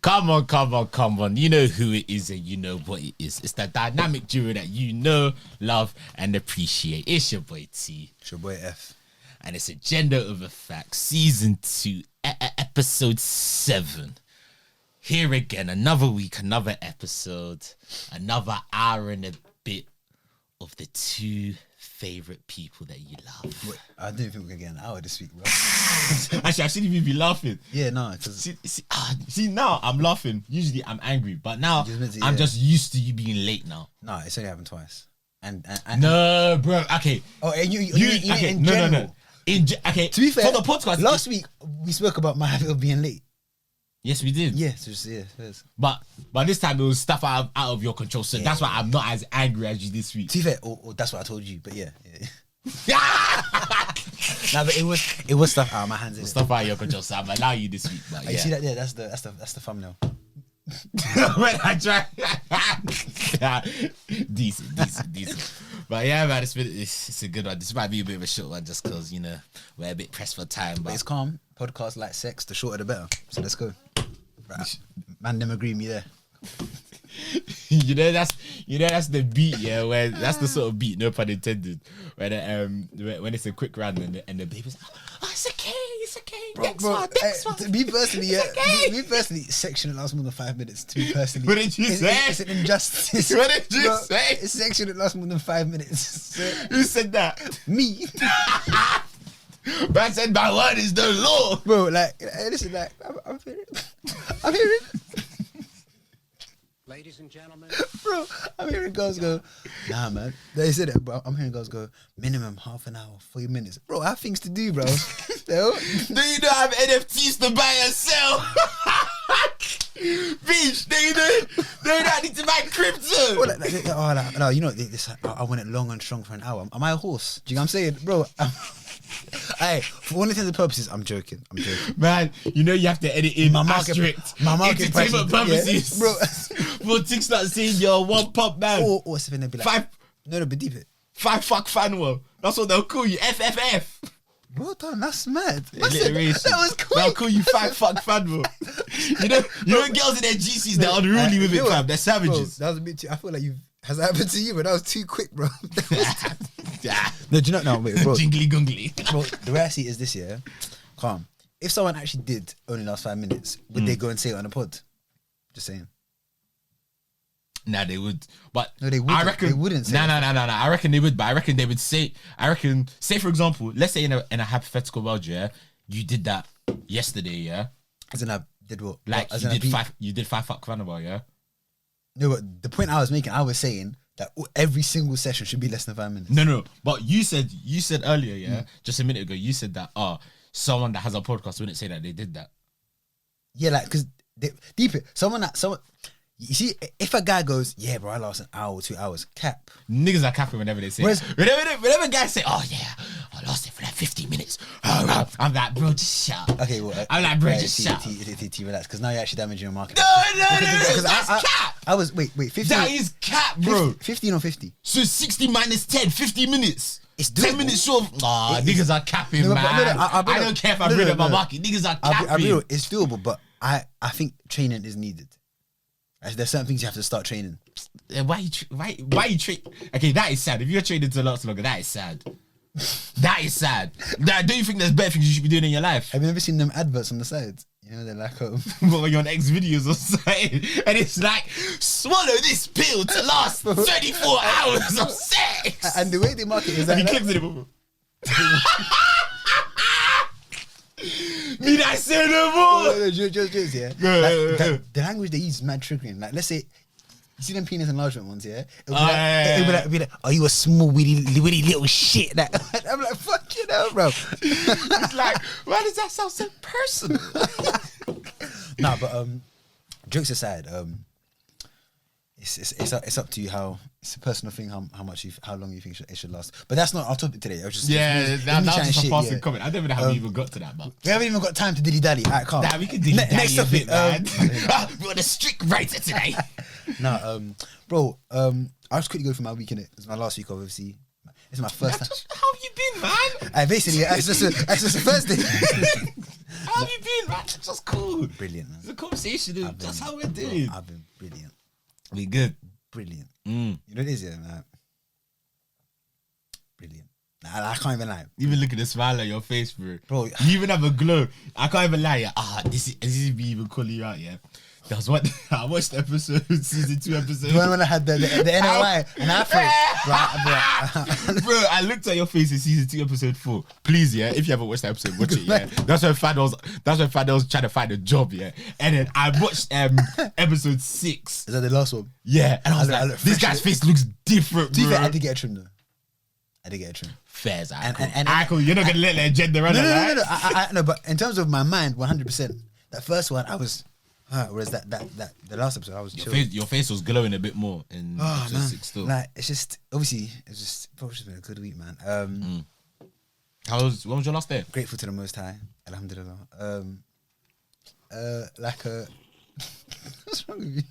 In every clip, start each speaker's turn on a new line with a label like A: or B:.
A: Come on. You know who it is and you know what it is. It's the dynamic duo that you know, love, and appreciate. It's your boy T.
B: It's your boy F.
A: And it's Agenda Over Facts, Season 2, Episode 7. Here again, another week, another episode, another hour and a bit of the two favourite people that you love.
B: Wait, I didn't think we could get an hour this week, bro.
A: Actually, I shouldn't even be laughing.
B: Yeah, no.
A: See, now I'm laughing. Usually I'm angry, but now I'm just used to you being late now.
B: No, it's only happened twice. And
A: no, bro. Okay.
B: Oh, and you
A: okay.
B: in
A: No.
B: general.
A: Okay.
B: To be fair,
A: for the podcast
B: last week we spoke about my habit of being late.
A: Yes, we did.
B: Yeah, so it is.
A: But this time it was stuff out of your control, so that's why I'm not as angry as you this week.
B: To be fair, or that's what I told you. But yeah. No, but it was stuff out of my hands.
A: Stuff out of your control, so I'm allowing you this week. But yeah.
B: You see that? Yeah, that's the thumbnail.
A: When I try, decent. But yeah, man, it's a good one. This might be a bit of a short one, just because we're a bit pressed for time. But
B: it's calm. Podcast like sex, the shorter the better. So let's go. Right. Man, them agree with me there.
A: that's the beat, yeah. Where that's the sort of beat, no pun intended. When it's a quick run and the baby's like, oh, it's okay. Next one.
B: Me personally, section that lasts more than 5 minutes. To me personally,
A: what did you say?
B: It's an injustice.
A: What did you say?
B: It's section that lasts more than 5 minutes. So,
A: who said that?
B: Me.
A: Man said my word is the law,
B: bro. Listen, I'm hearing.
C: Ladies and gentlemen,
B: bro, I'm hearing girls go, nah, man. They said it, bro. I'm hearing girls go, minimum half an hour, 40 minutes. Bro, I have things to do, bro.
A: Do you not have NFTs to buy and sell? Bitch, do you not need to buy crypto?
B: No, you know, this, I want it long and strong for an hour. Am I a horse? Do you know what I'm saying? Bro, hey, for all intents and purposes, I'm joking.
A: Man, you have to edit in my market entertainment purposes.
B: Yeah, bro.
A: For things not saying you're one pump man.
B: Or something they'll be like, No, but deep it.
A: 5 fuck Fanuel. That's what they'll call you. FFF.
B: Well done, that's mad.
A: That
B: was quick.
A: They'll call you 5 fuck Fanuel. You know girls in their GCs, they're unruly with it, fam. They're savages.
B: Bro, that was a bit too, I feel like has that happened to you? But that was too quick, bro. No, do you not know? Wait, bro.
A: Jingly gungly.
B: Bro, the way I see it is this, yeah. Calm. If someone actually did only last 5 minutes, would they go and say it on a pod? Just saying.
A: Nah, they would. But
B: no, they wouldn't.
A: I reckon
B: they wouldn't say
A: No. I reckon they would, but I reckon they would say, say for example, let's say in a hypothetical world, yeah, you did that yesterday, yeah?
B: As in I did what?
A: Like
B: what,
A: you did 5 fuck Fanuel, yeah?
B: No, but the point I was making, I was saying that every single session should be less than 5 minutes.
A: No. But you said earlier, yeah, just a minute ago, you said that someone that has a podcast wouldn't say that they did that. Yeah,
B: like because deep it. Someone. You see, if a guy goes, yeah, bro, I lost an hour or 2 hours, cap.
A: Niggas are capping whenever they say it. Whenever guys say, oh yeah, I lost it for like 50 minutes. I'm like, bro, just shut up.
B: Okay, well,
A: I'm like, bro, just shut up.
B: Relax, because now you're actually damaging your market.
A: No, that's cap.
B: I was, wait, 15.
A: That is cap, bro.
B: 15 or 50?
A: So 60 minus 10, 50 minutes.
B: It's
A: 10 minutes short. Niggas are capping, man. I don't care if I read up my market. Niggas are capping.
B: It's doable, but I think training is needed. There's certain things you have to start training.
A: Why you train? Okay, that is sad. If you're training to a lot longer, that is sad. That is sad. Don't you think there's better things you should be doing in your life?
B: Have you ever seen them adverts on the side? You know, they're like,
A: well, you're on X videos or something, and it's like, swallow this pill to last 24 hours of sex.
B: And the way they market is
A: that. And he clicks it. Need I say no more?
B: No, just yeah. The language they use is mad triggering. Like, let's say, you see them penis enlargement ones, yeah? It'll be like, oh, you a small, witty little shit. Like, I'm like, fuck you know, bro.
A: It's like, why does that sound so personal?
B: Nah, but jokes aside, it's up to you how it's a personal thing how long you think it should last. But that's not our topic today. I was just
A: that was just a passing comment. I don't even know how we even got to that, but
B: we haven't even got time to dilly dally. Alright, calm.
A: Nah, we can dilly dally
B: next topic,
A: man. We're on a strict writer today.
B: Bro, I'll just quickly go through my week in it. It's my last week, obviously. It's my first time.
A: How have you been, man?
B: Basically, it's just the first day.
A: How have you been? man. It's just cool.
B: Brilliant, man.
A: It's a conversation. That's how we're doing.
B: I've been brilliant.
A: We good.
B: Brilliant.
A: Mm.
B: You know what it is, yeah? Like, brilliant. Nah, I can't even lie.
A: Even look at the smile on your face, bro.
B: Bro,
A: You even have a glow. I can't even lie. Yeah. This is me even calling you out, yeah. That was what I watched episode season 2 episode.
B: the one when I had the NOI and I thought,
A: Bro, I looked at your face in season 2 episode 4. Please, yeah, if you haven't watched that episode, watch it, yeah. That's when Fanuel's trying to find a job, yeah. And then I watched episode 6.
B: Is that the last one?
A: Yeah, and I was like, this guy's face looks different, bro.
B: I did get a trim though. I did get a trim.
A: Fairs,
B: and
A: you're not gonna let the agenda run.
B: No, but in terms of my mind, 100%. That first one, I was. Whereas that the last episode, I was chill.
A: Your face was glowing a bit more in episode 6 still.
B: Like it's just obviously probably just been a good week, man.
A: When was your last day?
B: Grateful to the Most High, Alhamdulillah. What's wrong with you?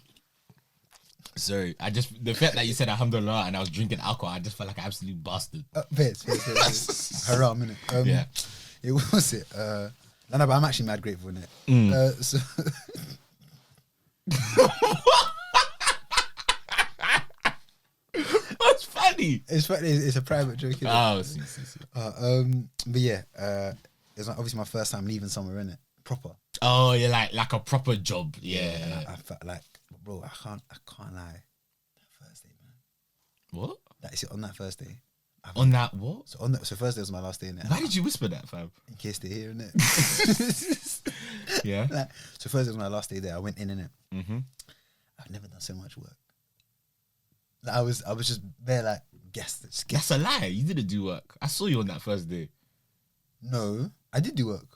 A: Sorry, the fact that you said alhamdulillah and I was drinking alcohol, I just felt like an absolute bastard.
B: Fairs. Haram, innit?
A: Yeah.
B: It was it. No, but I'm actually mad grateful, innit? So
A: What's funny?
B: it's funny. It's a private joke.
A: Oh, see.
B: But yeah, it was obviously my first time leaving somewhere, innit? Proper.
A: Oh, yeah, like a proper job. Yeah.
B: I felt like, bro, I can't lie. That first day, man.
A: What?
B: That is it on that first day.
A: On that what?
B: So first day was my last day, innit?
A: Why did you whisper that, fam?
B: In case they're here, innit?
A: Yeah.
B: So first day was my last day there. I went in, innit?
A: Mm-hmm.
B: I've never done so much work. Like, I was just there, like, guess.
A: That's a lie. You didn't do work. I saw you on that first day.
B: No, I did do work,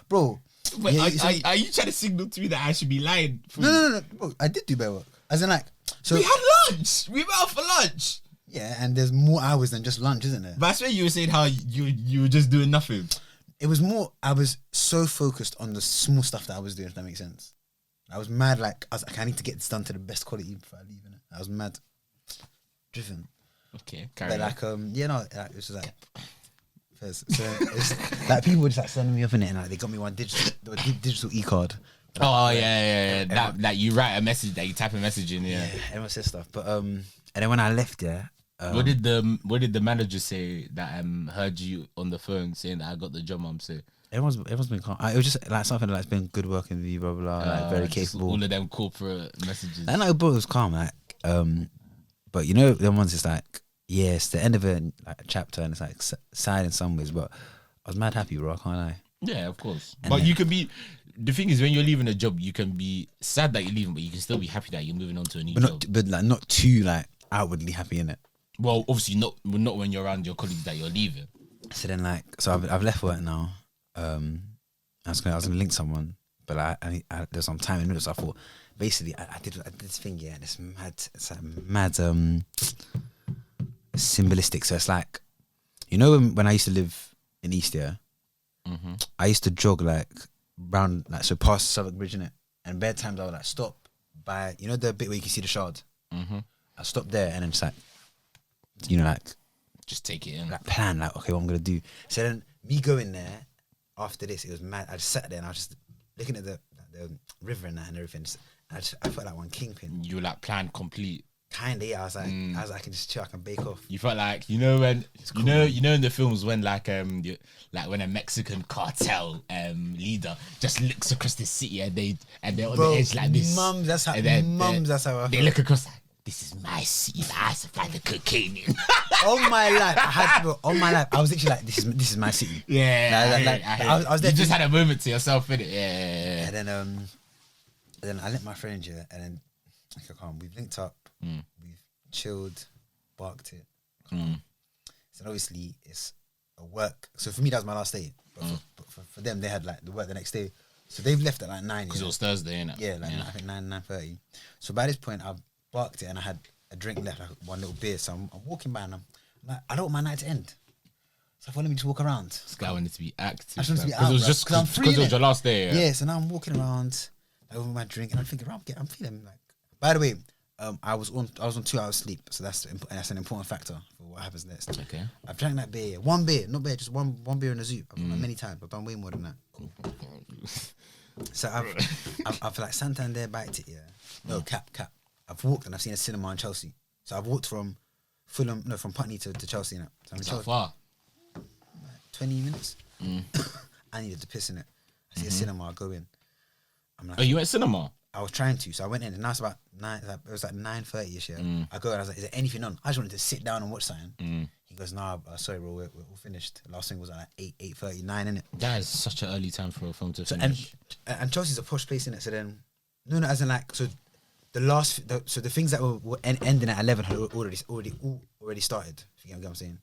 B: bro.
A: Wait,
B: yeah,
A: are you trying to signal to me that I should be lying?
B: No, bro. I did do better work. As in, like, so
A: we had lunch. We went out for lunch.
B: Yeah, and there's more hours than just lunch, isn't there?
A: But I swear you were saying how you were just doing nothing.
B: It was more, I was so focused on the small stuff that I was doing, if that makes sense. I was mad, like, I was like, I need to get this done to the best quality before I leave, innit? I was mad. Driven.
A: Okay,
B: but like, yeah, no, like, it was just like, so it's like people were just like sending me off in it, and like they got me one digital e-card.
A: Oh yeah. That you write a message, that you type a message in, yeah.
B: Everyone says stuff, but and then when I left there,
A: what did the manager say that heard you on the phone saying that I got the job? I'm saying
B: everyone's been calm. It was just like something that's been good working with you, blah blah, like very capable.
A: All of them corporate messages.
B: I know, but it was calm, like but you know, the ones it's like, yeah, it's the end of a chapter and it's like sad in some ways, but I was mad happy, bro. I can't lie.
A: Yeah, of course. And but you can be. The thing is, when you're leaving a job, you can be sad that you're leaving, but you can still be happy that you're moving on to a new job.
B: But like not too like outwardly happy in it.
A: Well, obviously not when you're around your colleagues that you're leaving.
B: So then, like, I've left work now. I was gonna link someone, but there's some time in the middle. So I thought, basically, I did this thing, yeah, and it's mad symbolistic. So it's like, you know, when I used to live in East, yeah, I used to jog like round, like, so past Southwark Bridge, innit? And bare times I would like stop by, you know, the bit where you can see the Shard. I stopped there and then just like, you know, like,
A: just take it in,
B: like plan, like, okay, what I'm gonna do. So then me going there after this, it was mad. I just sat there and I was just looking at the river and that and everything. I felt like one kingpin.
A: You like plan complete.
B: Kinda, yeah. I was like, I can just chill, I can bake off.
A: You felt like, you know, when cool. you know in the films when like when a Mexican cartel leader just looks across the city and they're on the edge like this.
B: That's how I felt.
A: They look across like, this is my city. I supply the cocaine in.
B: All my life, I was literally like, this is my city.
A: Yeah,
B: I was there.
A: You just had a moment to yourself, innit? Yeah.
B: And then I let my friend here, and then okay, calm. We've linked up, we've chilled, barked it. So obviously it's a work. So for me, that was my last day. But for them, they had like the work the next day. So they've left at like 9.
A: Because it was Thursday, innit?
B: Yeah, I think 9:30. So by this point, I've barked it and I had a drink left, like one little beer. So I'm walking by and I'm like, I don't want my night to end. So I thought, let me just walk around.
A: This guy wanted to be active.
B: I just wanted to be out,
A: because it was just because it was your last day.
B: Yeah. So now I'm walking around over my drink and I'm thinking, I'm feeling like. By the way, I was on 2 hours sleep, so that's an important factor for what happens next.
A: Okay.
B: I've drank that beer, not beer, just one beer in the zoo. I've done that many times. I've done way more than that. So I've like Santander biked it, yeah. No, cap. I've walked and I've seen a cinema in Chelsea. So I've walked from Fulham, no, from Putney to Chelsea now. So I'm in
A: How
B: Chelsea.
A: far?
B: 20 minutes. I needed to piss in it. I see a cinema, I go in. I'm like,
A: Oh, you went cinema?
B: I was trying to, so I went in, and now it's about 9. It was like 9:30ish. Yeah, I go and I was like, "Is there anything on?" I just wanted to sit down and watch something. He goes, "Nah, sorry, bro, we're all finished." The last thing was like 8:39, innit?
A: That is such an early time for a film to
B: So
A: finish.
B: and Chelsea's a posh place, innit? So then, no, as in like, so the things that were ending at 11 had already started. If you get what I'm saying.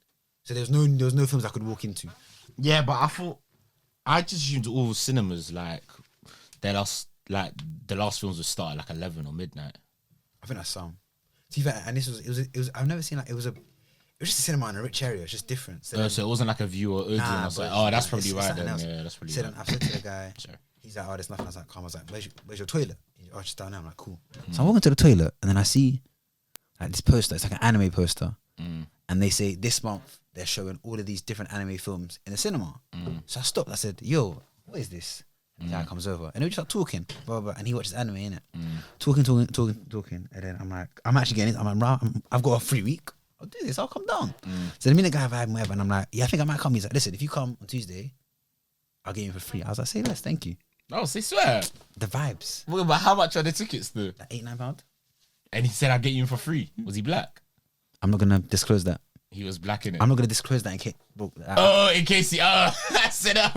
B: So there was no films I could walk into.
A: Yeah, but I just assumed all cinemas like the last films would start at like 11 or midnight.
B: I think that's some. To be fair, and it was. I've never seen like it was just a cinema in a rich area. It's just different. So,
A: So it wasn't like a view or Odeon. I was like, oh, that's probably right then. Yeah, that's probably right.
B: I've said to the guy,
A: Sure.
B: he's like, oh, there's nothing. I was like, calm. I was like, where's your toilet? Oh, just down there. I'm like, cool. So I'm walking to the toilet, and then I see like this poster. It's like an anime poster, and they say this month they're showing all of these different anime films in the cinema. So I stopped. I said, yo, what is this? And the guy comes over, and we just start talking, blah, blah, blah, and he watches anime, innit? Talking, and then I'm like, I'm actually getting it. I'm like, I've got a free week. I'll do this. I'll come down. So the minute guy vibe whatever, and I'm like, yeah, I think I might come. He's like, listen, if you come on Tuesday, I'll get you for free. I was like, say less, thank you.
A: Oh, so swear.
B: The vibes.
A: Well, but how much are the tickets though?
B: Like £8-9.
A: And he said, I'll get you in for free. Was he black?
B: I'm not gonna disclose that.
A: He was black in it.
B: I'm not gonna disclose that in case. Bro,
A: In case he, I said that.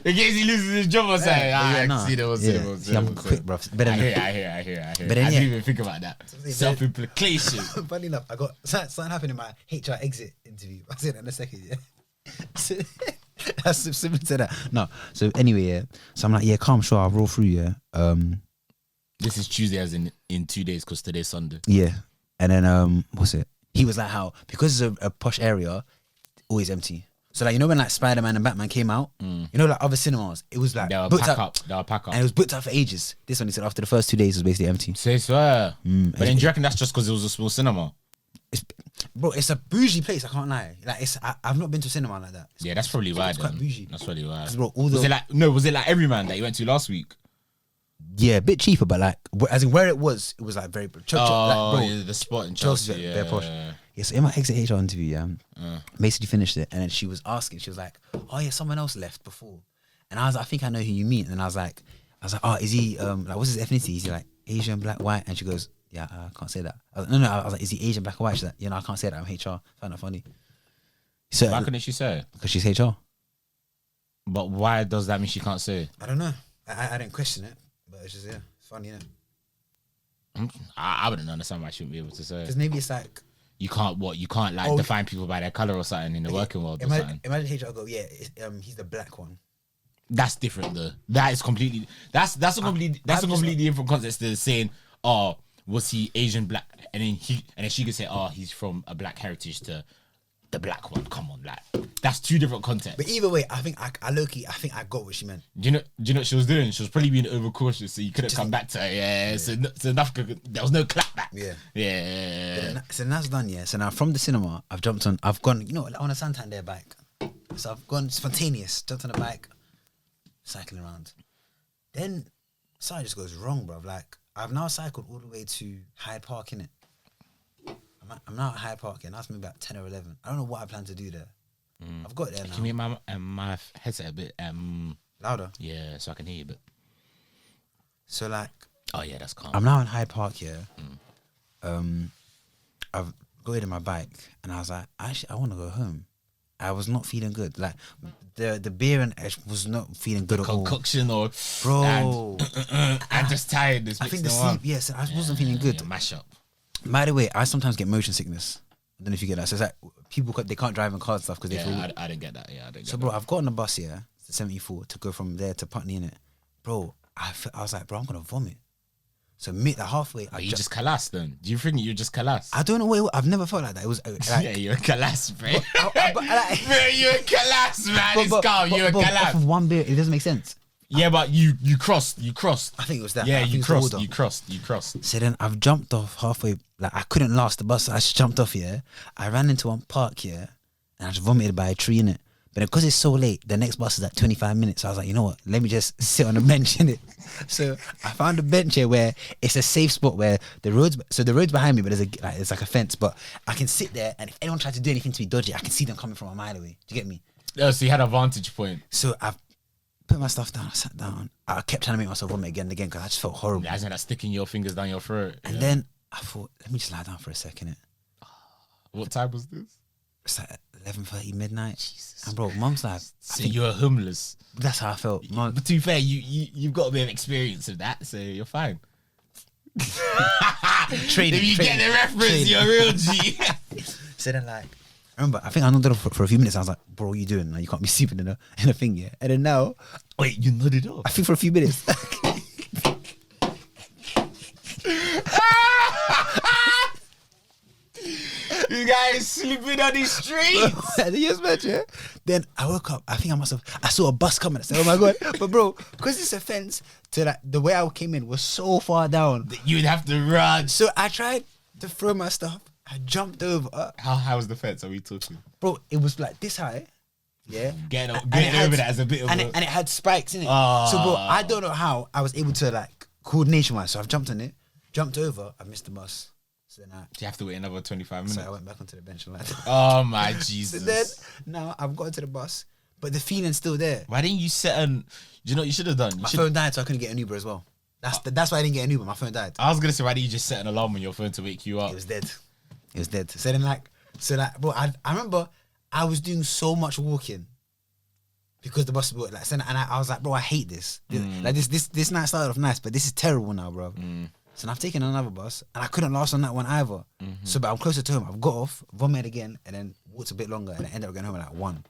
A: In case he loses his job or something. See,
B: I'm quick, bro. Better
A: I
B: than
A: hear.
B: But then,
A: I didn't even think about that. Self-implication.
B: Funny enough, I got something happened in my HR exit interview. I'll say that in a second, yeah. So, that's similar to that. No. So anyway, yeah. So I'm like, yeah, calm, sure, I'll roll through, yeah.
A: This is Tuesday as in 2 days because today's Sunday.
B: Yeah. And then what's it? He was like, how because it's a posh area, always empty. So like, you know when like Spider-Man and Batman came out, you know like other cinemas, it was like
A: They were
B: booked
A: pack
B: up,
A: up.
B: and it was booked up for ages. This one, he said after the first 2 days it was basically empty.
A: Say swear. But then do you reckon that's just because it was a small cinema?
B: Bro, it's a bougie place. I can't lie. Like I've not been to a cinema like that.
A: Yeah, that's probably why.
B: It's quite bougie.
A: That's probably why.
B: Bro,
A: Was it like Everyman that you went to last week?
B: Yeah, a bit cheaper, but like as in where it was like very.
A: Yeah, the spot in Chelsea.
B: Chelsea's
A: Yeah,
B: very posh. Yeah, so in my exit HR interview, basically finished it, and then she was asking. She was like, "Oh yeah, someone else left before," and I was like, "I think I know who you mean." And I was like, "Oh, is he like what's his ethnicity? Is he like Asian, black, white?" And she goes, "Yeah, I can't say that." I was like, no. I was like, "Is he Asian, black, or white?" She's like, "You know, I can't say that. I'm HR." I found that funny. So
A: Why couldn't she say it?
B: because she's HR.
A: But why does that mean she can't say it?
B: I don't know. I didn't question it, but it's just it's funny, innit?
A: I wouldn't understand why I shouldn't be able to say it.
B: Because maybe it's like.
A: You can't like define people by their colour or something in the working world or something.
B: Imagine HR go, yeah, he's the black one.
A: That's different though. That is completely that's a completely different context than saying, oh, was he Asian, black, and then she could say, oh, he's from a black heritage to the black one. Come on, like that's two different contexts.
B: But either way, I think I low-key, I think I got what she meant.
A: Do you know what she was doing? She was probably being overcautious, so you couldn't come back to her. Yeah. So enough. There was no clap back. Yeah.
B: So that's done. Yeah. So now from the cinema, I've gone, you know, on a Santander bike. So I've gone spontaneous, jumped on a bike, cycling around. Then something just goes wrong, bro. Like I've now cycled all the way to Hyde Park, innit? I'm now at Hyde Park, and that's maybe about 10 or 11. I don't know what I plan to do there. I've got there now.
A: Can you make my headset a bit
B: louder?
A: Yeah, so I can hear you a bit.
B: So like,
A: oh yeah, that's calm.
B: I'm now in Hyde Park here. I've got in my bike, and I was like, actually, I want to go home. I was not feeling good. Like the beer and Ash was not feeling good at all.
A: Concoction or
B: bro,
A: I'm just tired.
B: I think the sleep. Yes, I wasn't feeling good.
A: Mash up.
B: By the way, I sometimes get motion sickness. I don't know if you get that. So it's like people they can't drive in cars and stuff because they feel.
A: I didn't get that. Yeah, I didn't.
B: So bro, I've got on the bus here, the 74, to go from there to Putney, innit? Bro, I was like, bro, I'm gonna vomit. So halfway,
A: you just collapsed then. Do you think you just collapsed?
B: I don't know what I've never felt like that. It was like,
A: yeah, you're a collapse, bro. Bro, you're a collapse, man. It's calm. You're a collapse.
B: Off of one beer, it doesn't make sense.
A: Yeah, but you crossed.
B: I think it was that.
A: Yeah, you crossed.
B: So then I've jumped off halfway. Like I couldn't last the bus. So I just jumped off here. I ran into one park here, and I just vomited by a tree in it. But because it's so late, the next bus is at 25 minutes. So I was like, you know what? Let me just sit on the bench in it. So I found a bench here where it's a safe spot where the road's behind me, but there's like a fence. But I can sit there, and if anyone tries to do anything to me dodgy, I can see them coming from a mile away. Do you get me?
A: Oh, so you had a vantage point.
B: So I've put my stuff down. I sat down. I kept trying to make myself vomit again and again because I just felt horrible.
A: Yeah, isn't that sticking your fingers down your throat?
B: And then I thought, let me just lie down for a second.
A: What time was this?
B: It's like 11:30 midnight. Jesus. And bro, mum's like,
A: so you're homeless.
B: That's how I felt. Mom,
A: but to be fair, you've got a bit of experience of that, so you're fine.
B: Training.
A: If you get the reference, you're a real G.
B: So then, like, I remember, I think I nodded off for a few minutes. I was like, bro, what are you doing? Like, you can't be sleeping in a thing, yeah. And then now,
A: wait, you nodded off?
B: I think for a few minutes.
A: You guys sleeping on the streets.
B: Yes, man, yeah. Then I woke up. I think I saw a bus coming. I said, oh my God. But bro, because it's a fence to that, the way I came in was so far down.
A: You'd have to run.
B: So I tried to throw my stuff. I jumped over.
A: How high was the fence? Are we talking?
B: Bro, it was like this high. Yeah.
A: Getting over that as a bit of
B: and it had spikes in it. So bro, I don't know how I was able to like coordination wise. So I've jumped on it, jumped over, I missed the bus. So then
A: you have to wait another 25 minutes.
B: So I went back onto the bench and like
A: oh my Jesus.
B: So then now I've got to the bus, but the feeling's still there.
A: Why didn't you set an? You know what you should have done?
B: My phone died, so I couldn't get an Uber as well. That's why I didn't get an Uber. My phone died.
A: I was gonna say, why didn't you just set an alarm on your phone to wake you up?
B: It was dead. It was dead. So then bro, I remember I was doing so much walking because the bus was like, and I was like, bro, I hate this. Like this night started off nice, but this is terrible now, bro. So I've taken another bus, and I couldn't last on that one either. So, but I'm closer to home. I've got off, vomited again, and then walked a bit longer, and I ended up going home at like 1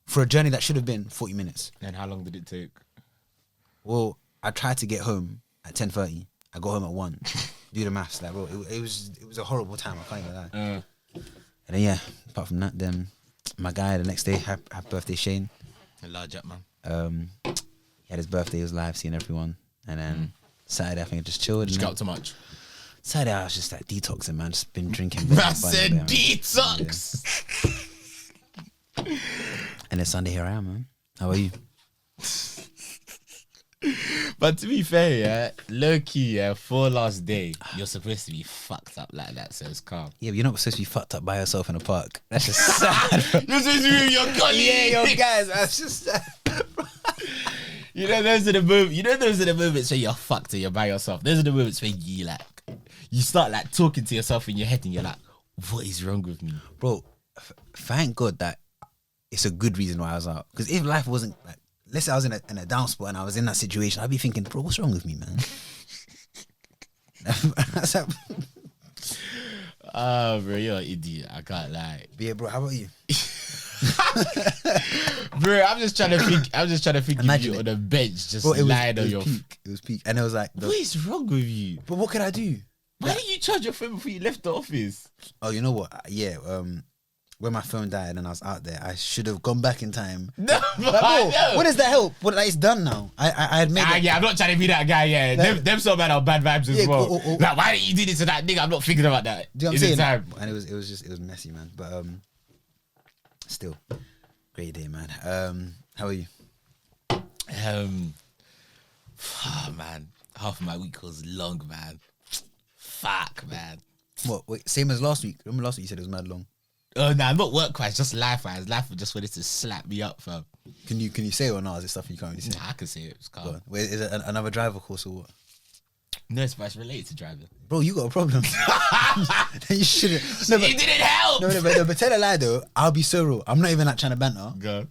B: for a journey that should have been 40 minutes.
A: And how long did it take?
B: Well, I tried to get home at 10:30. I got home at 1. Do the maths, like bro. It was a horrible time. I can't even lie. And then yeah, apart from that, then my guy the next day, happy birthday, Shane.
A: A large up man.
B: He had his birthday. He was live, seeing everyone, and then. Saturday, I think I just chilled.
A: Did you go out too much?
B: Saturday, I was just like detoxing, man. Just been drinking.
A: I said detox.
B: Yeah. And then Sunday, here I am, man. How are you?
A: But to be fair, yeah, low key, yeah, for last day, you're supposed to be fucked up like that, so it's calm.
B: Yeah, but you're not supposed to be fucked up by yourself in a park. That's just sad.
A: You're supposed to be with your colleagues.
B: Yeah, your guys. That's just sad.
A: You know, those are the moments where you're fucked and you're by yourself. Those are the moments where you start like talking to yourself in your head and you're like, what is wrong with me?
B: Bro, thank God that it's a good reason why I was out. Because if life wasn't like, let's say I was in a down spot and I was in that situation, I'd be thinking, bro, what's wrong with me, man?
A: Bro, you're an idiot. I can't lie.
B: But yeah, bro, how about you?
A: Bro, I'm just trying to think
B: Imagine
A: you on a bench, just
B: bro,
A: lying on your.
B: It was peak, and it was like,
A: what is wrong with you?
B: But what can I do?
A: Why didn't you charge your phone before you left the office?
B: Oh, you know what? Yeah, when my phone died and I was out there, I should have gone back in time.
A: No,
B: what does that help? What, like, it's done now. I had made.
A: Yeah, I'm not trying to be that guy. Yeah, them sort of man are bad vibes as well. Like, why didn't you do this to that nigga? I'm not thinking about that.
B: Do you know what I'm saying? And it was messy, man. But still, great day, man. How are you?
A: Man, half of my week was long, man. Fuck, man.
B: What? Wait, same as last week. Remember last week you said it was mad long.
A: Oh no, not work-wise, just life-wise. Life just wanted to slap me up, fam.
B: Can you say it or not? Is it stuff you can't really say?
A: Nah, I can say it. It's calm.
B: Wait, is it another driver course or what?
A: No, it's related to driving.
B: Bro, you got a problem. You shouldn't. No,
A: it didn't help.
B: No, but tell a lie though. I'll be so real. I'm not even like trying to banter.
A: Go.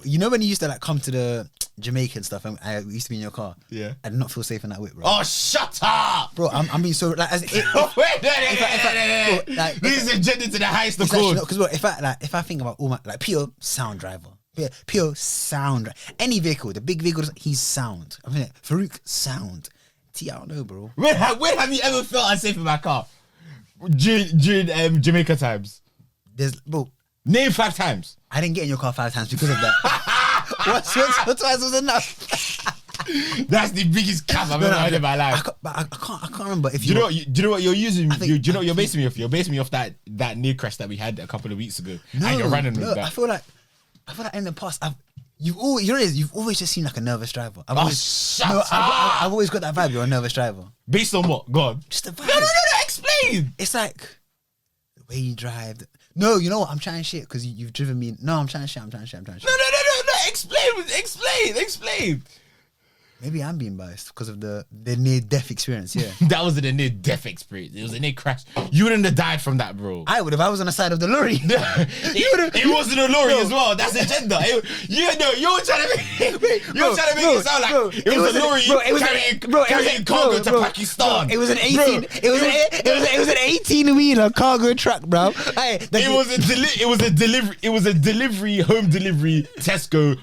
B: You know when you used to like come to the Jamaican stuff and I used to be in your car?
A: Yeah.
B: I did not feel safe in that whip, bro.
A: Oh, shut up!
B: Bro, I'm being so like as
A: Wait, this is agenda to the highest of course.
B: Because if I think about all my like pure sound driver. Pure sound. Any vehicle, the big vehicles, he's sound. I mean Farouk sound. I don't know, bro.
A: When have you ever felt unsafe in my car? During Jamaica times.
B: Bro.
A: Name 5 times.
B: I didn't get in your car 5 times because of that. Once or twice was enough.
A: That's the biggest cap I've ever heard in my life.
B: I can't remember if
A: do you know what you're using? Do you know what you're basing me off? You're basing me off that near crash that we had a couple of weeks ago. And you're running with that.
B: I feel like I feel like in the past, you've always just seemed like a nervous driver.
A: Shut up.
B: I've always got that vibe. You're a nervous driver.
A: Based on what? Go on.
B: Just the vibe.
A: No. Explain.
B: It's like the way you drive. No, you know what? I'm trying shit because you've driven me. No, I'm trying shit.
A: No. Explain.
B: Maybe I'm being biased because of the near-death experience, yeah.
A: That wasn't a near-death experience. It was a near crash. You wouldn't have died from that, bro.
B: I would if I was on the side of the lorry.
A: it wasn't a lorry as well. That's agenda. You're trying to make it sound like it was a lorry carrying cargo to Pakistan.
B: It was an 18. It was an 18-wheeler cargo truck, bro.
A: It was a delivery, home delivery, Tesco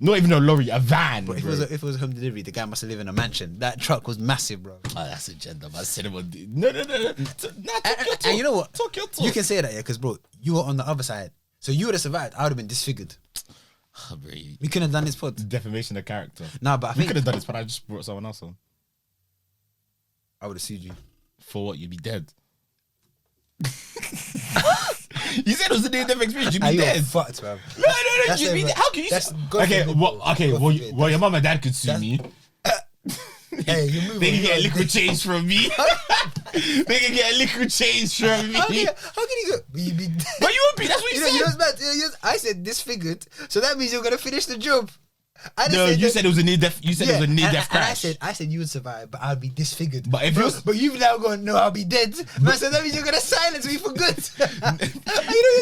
A: not even a lorry, a van.
B: But if it was home delivery, the guy must have lived in a mansion. That truck was massive, bro.
A: Oh, that's agenda. Man. No.
B: And you know what?
A: Talk your talk.
B: You can say that, yeah, because, bro, you were on the other side. So you would have survived. I would have been disfigured.
A: Oh, bro.
B: We couldn't have done this pod.
A: Defamation of character.
B: Nah, but I think...
A: We could have done this, but I just brought someone else on.
B: I would have sued you.
A: For what? You'd be dead. You said it was a near-death experience. You'd be dead.
B: Fucked, bro.
A: No. You'd be dead. How can you? Well, your mum and dad could sue me.
B: Hey, you move.
A: They can get a liquid change from me. They can get a liquid change from me.
B: How can you go? You'd be dead.
A: But you would be. That's what you said.
B: You know what's bad? I said disfigured, so that means you're gonna finish the job.
A: You said it was a near-death. You said it was a near-deaf crash.
B: I said you would survive, but I'd be disfigured.
A: But
B: but you've now gone, no, I'll be dead. Man, so that means you're gonna silence me for good.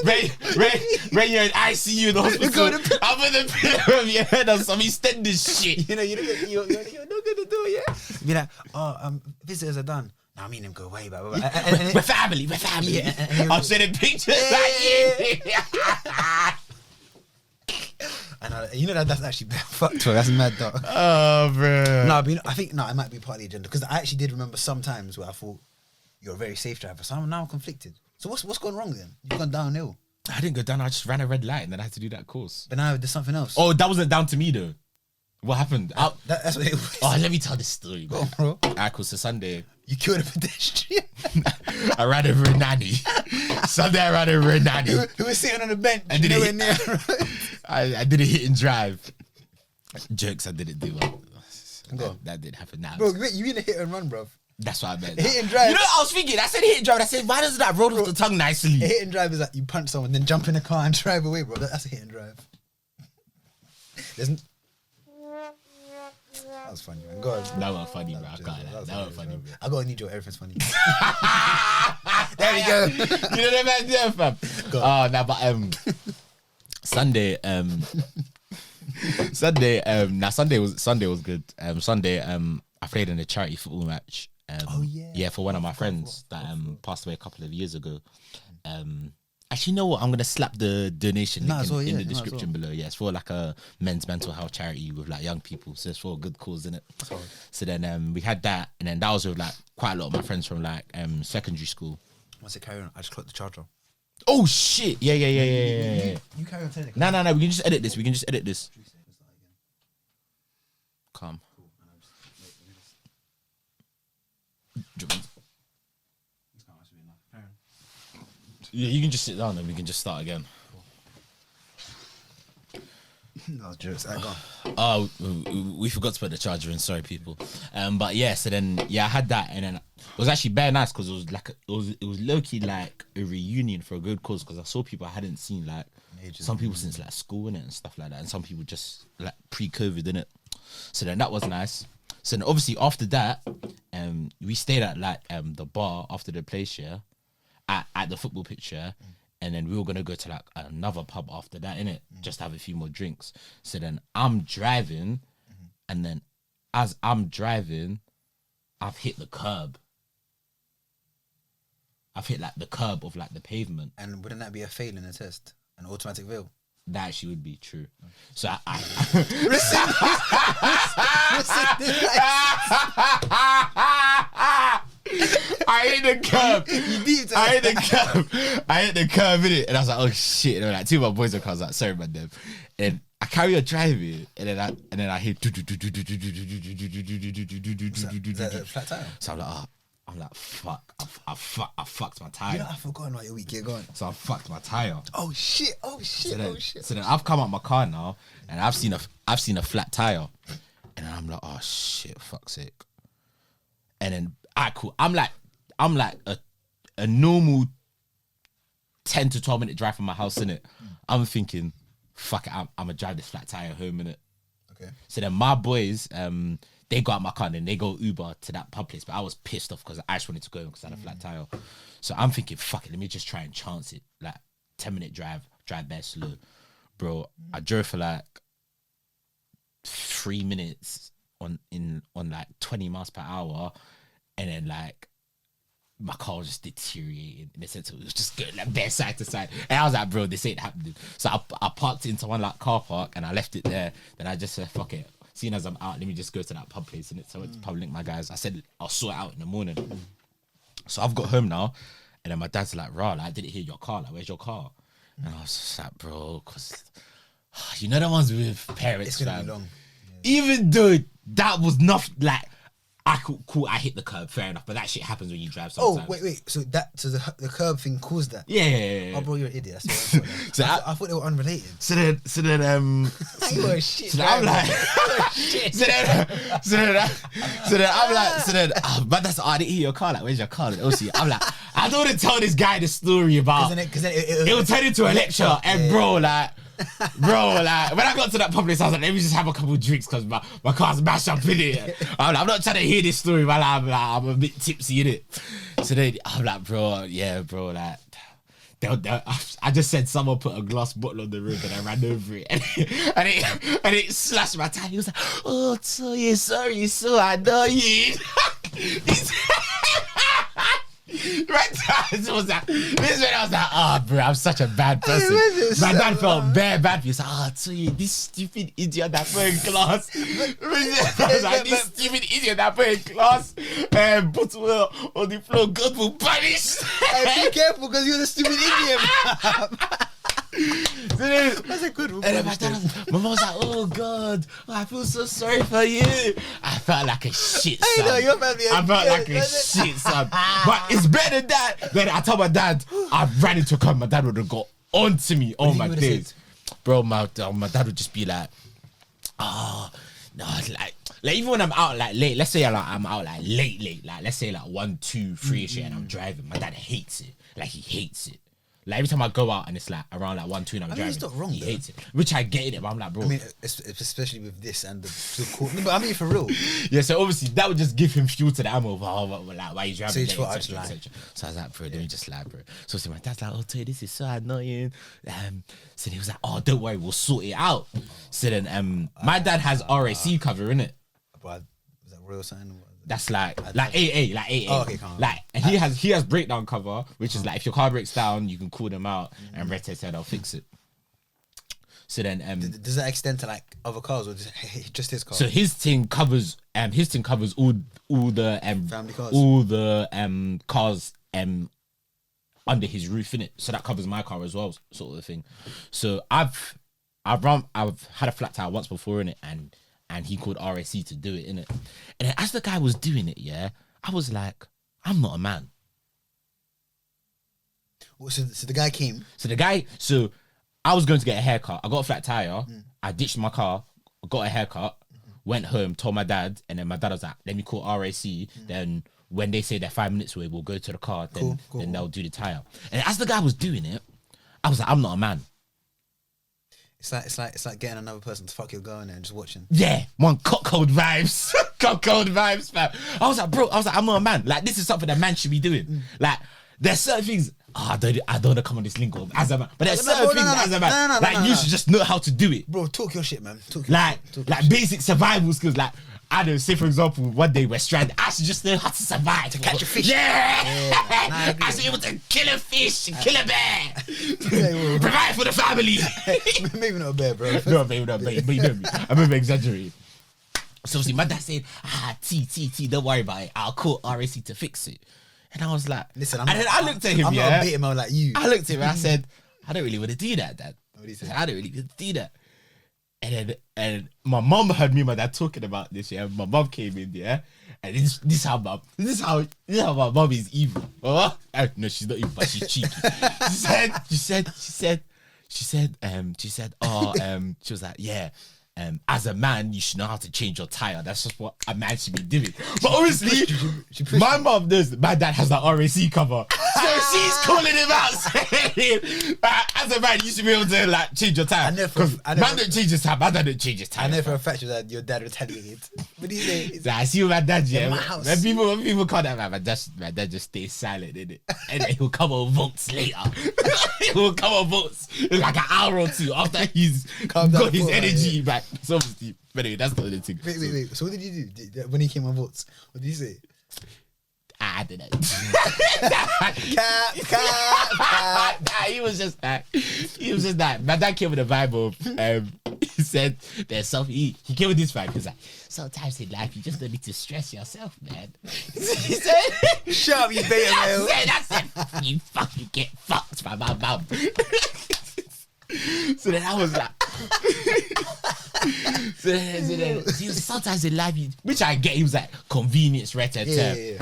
A: Ray, you're in ICU in the hospital. I'm gonna pillow of your head on some EastEnders shit.
B: You're not gonna do it, yeah? Be like, visitors are done. No, I mean them go way back.
A: We're family.
B: Yeah,
A: I'm sending pictures like you.
B: You know that's actually fucked. That's mad, dog.
A: Oh, bro.
B: No, but I think it might be part of the agenda because I actually did remember some times where I thought you're a very safe driver. So I'm now conflicted. So what's gone wrong then? You've gone downhill.
A: I didn't go down. I just ran a red light and then I had to do that course.
B: But now there's something else.
A: Oh, that wasn't down to me though. What happened?
B: That's what it was.
A: Oh, let me tell this story, bro.
B: Bro.
A: Alright, cool. So Sunday,
B: You killed a pedestrian.
A: I ran over a nanny. Sunday I ran over a nanny.
B: Who was sitting on the bench.
A: I did a hit and drive. Jokes, I didn't do one. That did happen now.
B: Bro, wait, you mean a hit and run, bro?
A: That's what I meant.
B: Hit and drive.
A: You know what I was thinking? I said hit and drive. I said, why doesn't that roll off the tongue nicely?
B: A hit and drive is like you punch someone, then jump in the car and drive away, bro. That's a hit and drive. That was funny, man. Go on.
A: That was funny, bro. I got that. That was funny, bro.
B: I gotta need your everything's funny. There we go.
A: You know that man there, fam. Oh, nah, but Sunday, Sunday was good. Sunday, I played in a charity football match. Yeah, for one of my friends that passed away a couple of years ago. Actually, you know what? I'm gonna slap the donation link in the description below. Yeah, it's for like a men's mental health charity with like young people, so it's for a good cause, innit? So then we had that, and then that was with like quite a lot of my friends from like secondary school.
B: Once it carry on, I just clocked the charger.
A: Oh shit! Yeah.
B: You carry on telling it.
A: No. We can just edit this. Calm. Yeah, you can just sit down and we can just start again.
B: That was jokes. I got.
A: Oh, we forgot to put the charger in. Sorry, people. But yeah, so then I had that, and then it was actually very nice because it was like it was low key like a reunion for a good cause because I saw people I hadn't seen like some people since like school in it and stuff like that, and some people just like pre-COVID in it. So then that was nice. So then obviously after that, we stayed at like the bar after the place, yeah. At the football pitch, yeah? And then we were gonna go to like another pub after that, innit? Just have a few more drinks. So then I'm driving, and then as I'm driving, I've hit the curb. I've hit like the curb of like the pavement.
B: And wouldn't that be a fail in a test? An automatic fail?
A: That actually would be true. So I hit the curb. I hit the curb in it, and I was like, "Oh shit!" And like two of my boys were cars like, "Sorry, man, them." And I carry on driving, and then I hear.
B: Is that a flat tire?
A: So I'm like, "Oh, I'm like, fuck, I fucked my tire.
B: You know, I've forgotten about your week. Get going.
A: So I fucked my tire.
B: Oh shit!
A: So then I've come out my car now, and I've seen a flat tire, and I'm like, oh shit, fuck's sake. And then cool. I'm like a normal 10 to 12 minute drive from my house, innit? I'm thinking, fuck it, I'm gonna drive this flat tire home, innit?
B: Okay.
A: So then my boys, they got out my car and then they go Uber to that pub place. But I was pissed off because I just wanted to go because I had a flat tire. So I'm thinking, fuck it, let me just try and chance it. Like 10-minute drive bare slow. Bro, I drove for like 3 minutes on like 20 miles per hour, and then like my car was just deteriorating in the sense it was just going like bare side to side. And I was like, bro, this ain't happening. So I parked into one like car park and I left it there. Then I just said, fuck it. Seeing as I'm out, let me just go to that pub place. And so I went to Pub Link, my guys. I said, I'll sort it out in the morning. So I've got home now. And then my dad's like, rah, like, I didn't hear your car. Like, where's your car? And I was just like, bro, because you know the ones with parents,
B: It's gonna be long.
A: Even though that was not like, cool, I hit the curb, fair enough. But that shit happens when you drive sometimes.
B: Oh, wait. So the curb thing caused that?
A: Yeah.
B: Oh, bro, you're an idiot. That's what I thought. I thought they were unrelated.
A: So then,
B: You were a shit.
A: so then I'm like, but that's, I didn't hear your car. Like, where's your car? Like, obviously, I'm like, I don't want to tell this guy the story about.
B: Because then
A: it will turn into a lecture, and bro, like, when I got to that public, I was like, let me just have a couple of drinks because my car's mashed up in it. I'm not trying to hear this story, but I'm a bit tipsy in it. So then I'm like, bro, like, I just said someone put a glass bottle on the road and I ran over it, and it slashed my tire. He was like, oh, Toye, sorry, so annoying. Right, this when I was like, oh, bro, I'm such a bad person. My dad felt bare bad. He was like, oh, Toye, this stupid idiot that put in class. I was like, this stupid idiot that put in class and put on the floor. God will punish.
B: Hey, be careful because you're the stupid idiot. That's a good one.
A: And then my mom was like, oh God, I feel so sorry for you. I felt like a shit son. I felt like a shit son. But it's better than that. Then I told my dad, I ran into a car, my dad would have got onto me all my days. Bro, my dad would just be like, oh, no, like even when I'm out like late, let's say I'm out like late, like let's say like 1, 2, 3ish and I'm driving, my dad hates it. Like he hates it. Like every time I go out and it's like around like 1, 2 and I'm driving,
B: it's not wrong,
A: he
B: though.
A: hates it. Which I get it, but I'm like, bro.
B: I mean, especially with this and the court. No, but I mean, for real.
A: Yeah, so obviously that would just give him fuel to the ammo of like why you driving
B: So
A: late, etc. So I was like, bro, let me just lie, bro. So my dad's like, oh, Toye, this is so annoying. So he was like, oh, don't worry, we'll sort it out. So then my dad has RAC cover, innit?
B: But was that real sign?
A: That's like AA.
B: Oh, okay, come on.
A: Like, and he has breakdown cover, which is like if your car breaks down, you can call them out and Red Tape said they'll fix it. So then
B: does that extend to like other cars or just his car?
A: So his thing covers all the
B: family cars,
A: all the cars under his roof, innit? So that covers my car as well, sort of thing. So I've had a flat tire once before, innit, and he called RAC to do it, innit? And then as the guy was doing it, yeah, I was like, I'm not a man.
B: So the guy came.
A: So I was going to get a haircut. I got a flat tire. I ditched my car, got a haircut, went home, told my dad, and then my dad was like, let me call RAC. Then when they say they're 5 minutes away, we'll go to the car, then they'll do the tire. And as the guy was doing it, I was like, I'm not a man.
B: It's like getting another person to fuck your girl in there and just watching.
A: Yeah, one cold vibes. Cold vibes, fam. I was like, I'm not a man. Like, this is something a man should be doing. Like, there's certain things. I don't want to come on this lingo as a man, but there's certain things as a man. Like, you should just know how to do it,
B: bro. Talk your shit, man.
A: Like basic survival skills. Like, I don't say, for example, one day we're stranded. I should just know how to survive, to catch a fish. Yeah, I should be able to kill a fish, kill a bear, provide for the family.
B: Maybe not a bear, bro.
A: No, maybe not, but you know me. I'm over exaggerating. So see, my dad said, T, don't worry about it. I'll call RAC to fix it. And I was like,
B: listen,
A: I looked at him,
B: I'm not a beta male like you.
A: I looked at him and I said, I don't really want to do that, Dad.
B: What did he say?
A: I don't really want to do that. and my mom heard me and my dad talking about this. Yeah, my mom came in. Yeah, and this how my mom is evil. Oh, no, she's not evil, but she's cheeky. She said, she was like, yeah. As a man, you should know how to change your tire. That's just what a man should be doing. But obviously, my mom knows my dad has that RAC cover. So she's calling him out saying, as a man, you should be able to like change your tire. Because man don't change his tire, my dad don't change his tire.
B: I know for a fact that your dad retaliated. What do you say?
A: I see my dad, yeah.
B: My house.
A: When people call that, my dad just stays silent, innit? And then he'll come on votes later. He'll come on votes in like an hour or two after he's got his energy back. So obviously, but anyway, that's not the thing.
B: Wait. So what did you do when he came on votes? What did you say?
A: I don't know. He was just that. My dad came with a vibe of, he said, there's something, he came with this vibe. He was like, sometimes in life, you just don't need to stress yourself, man. He said,
B: shut up, you beta male.
A: I said, you fucking get fucked by my mum. So then I was like, so then he was sometimes in life, which I get, he was like, convenience, right?
B: Yeah.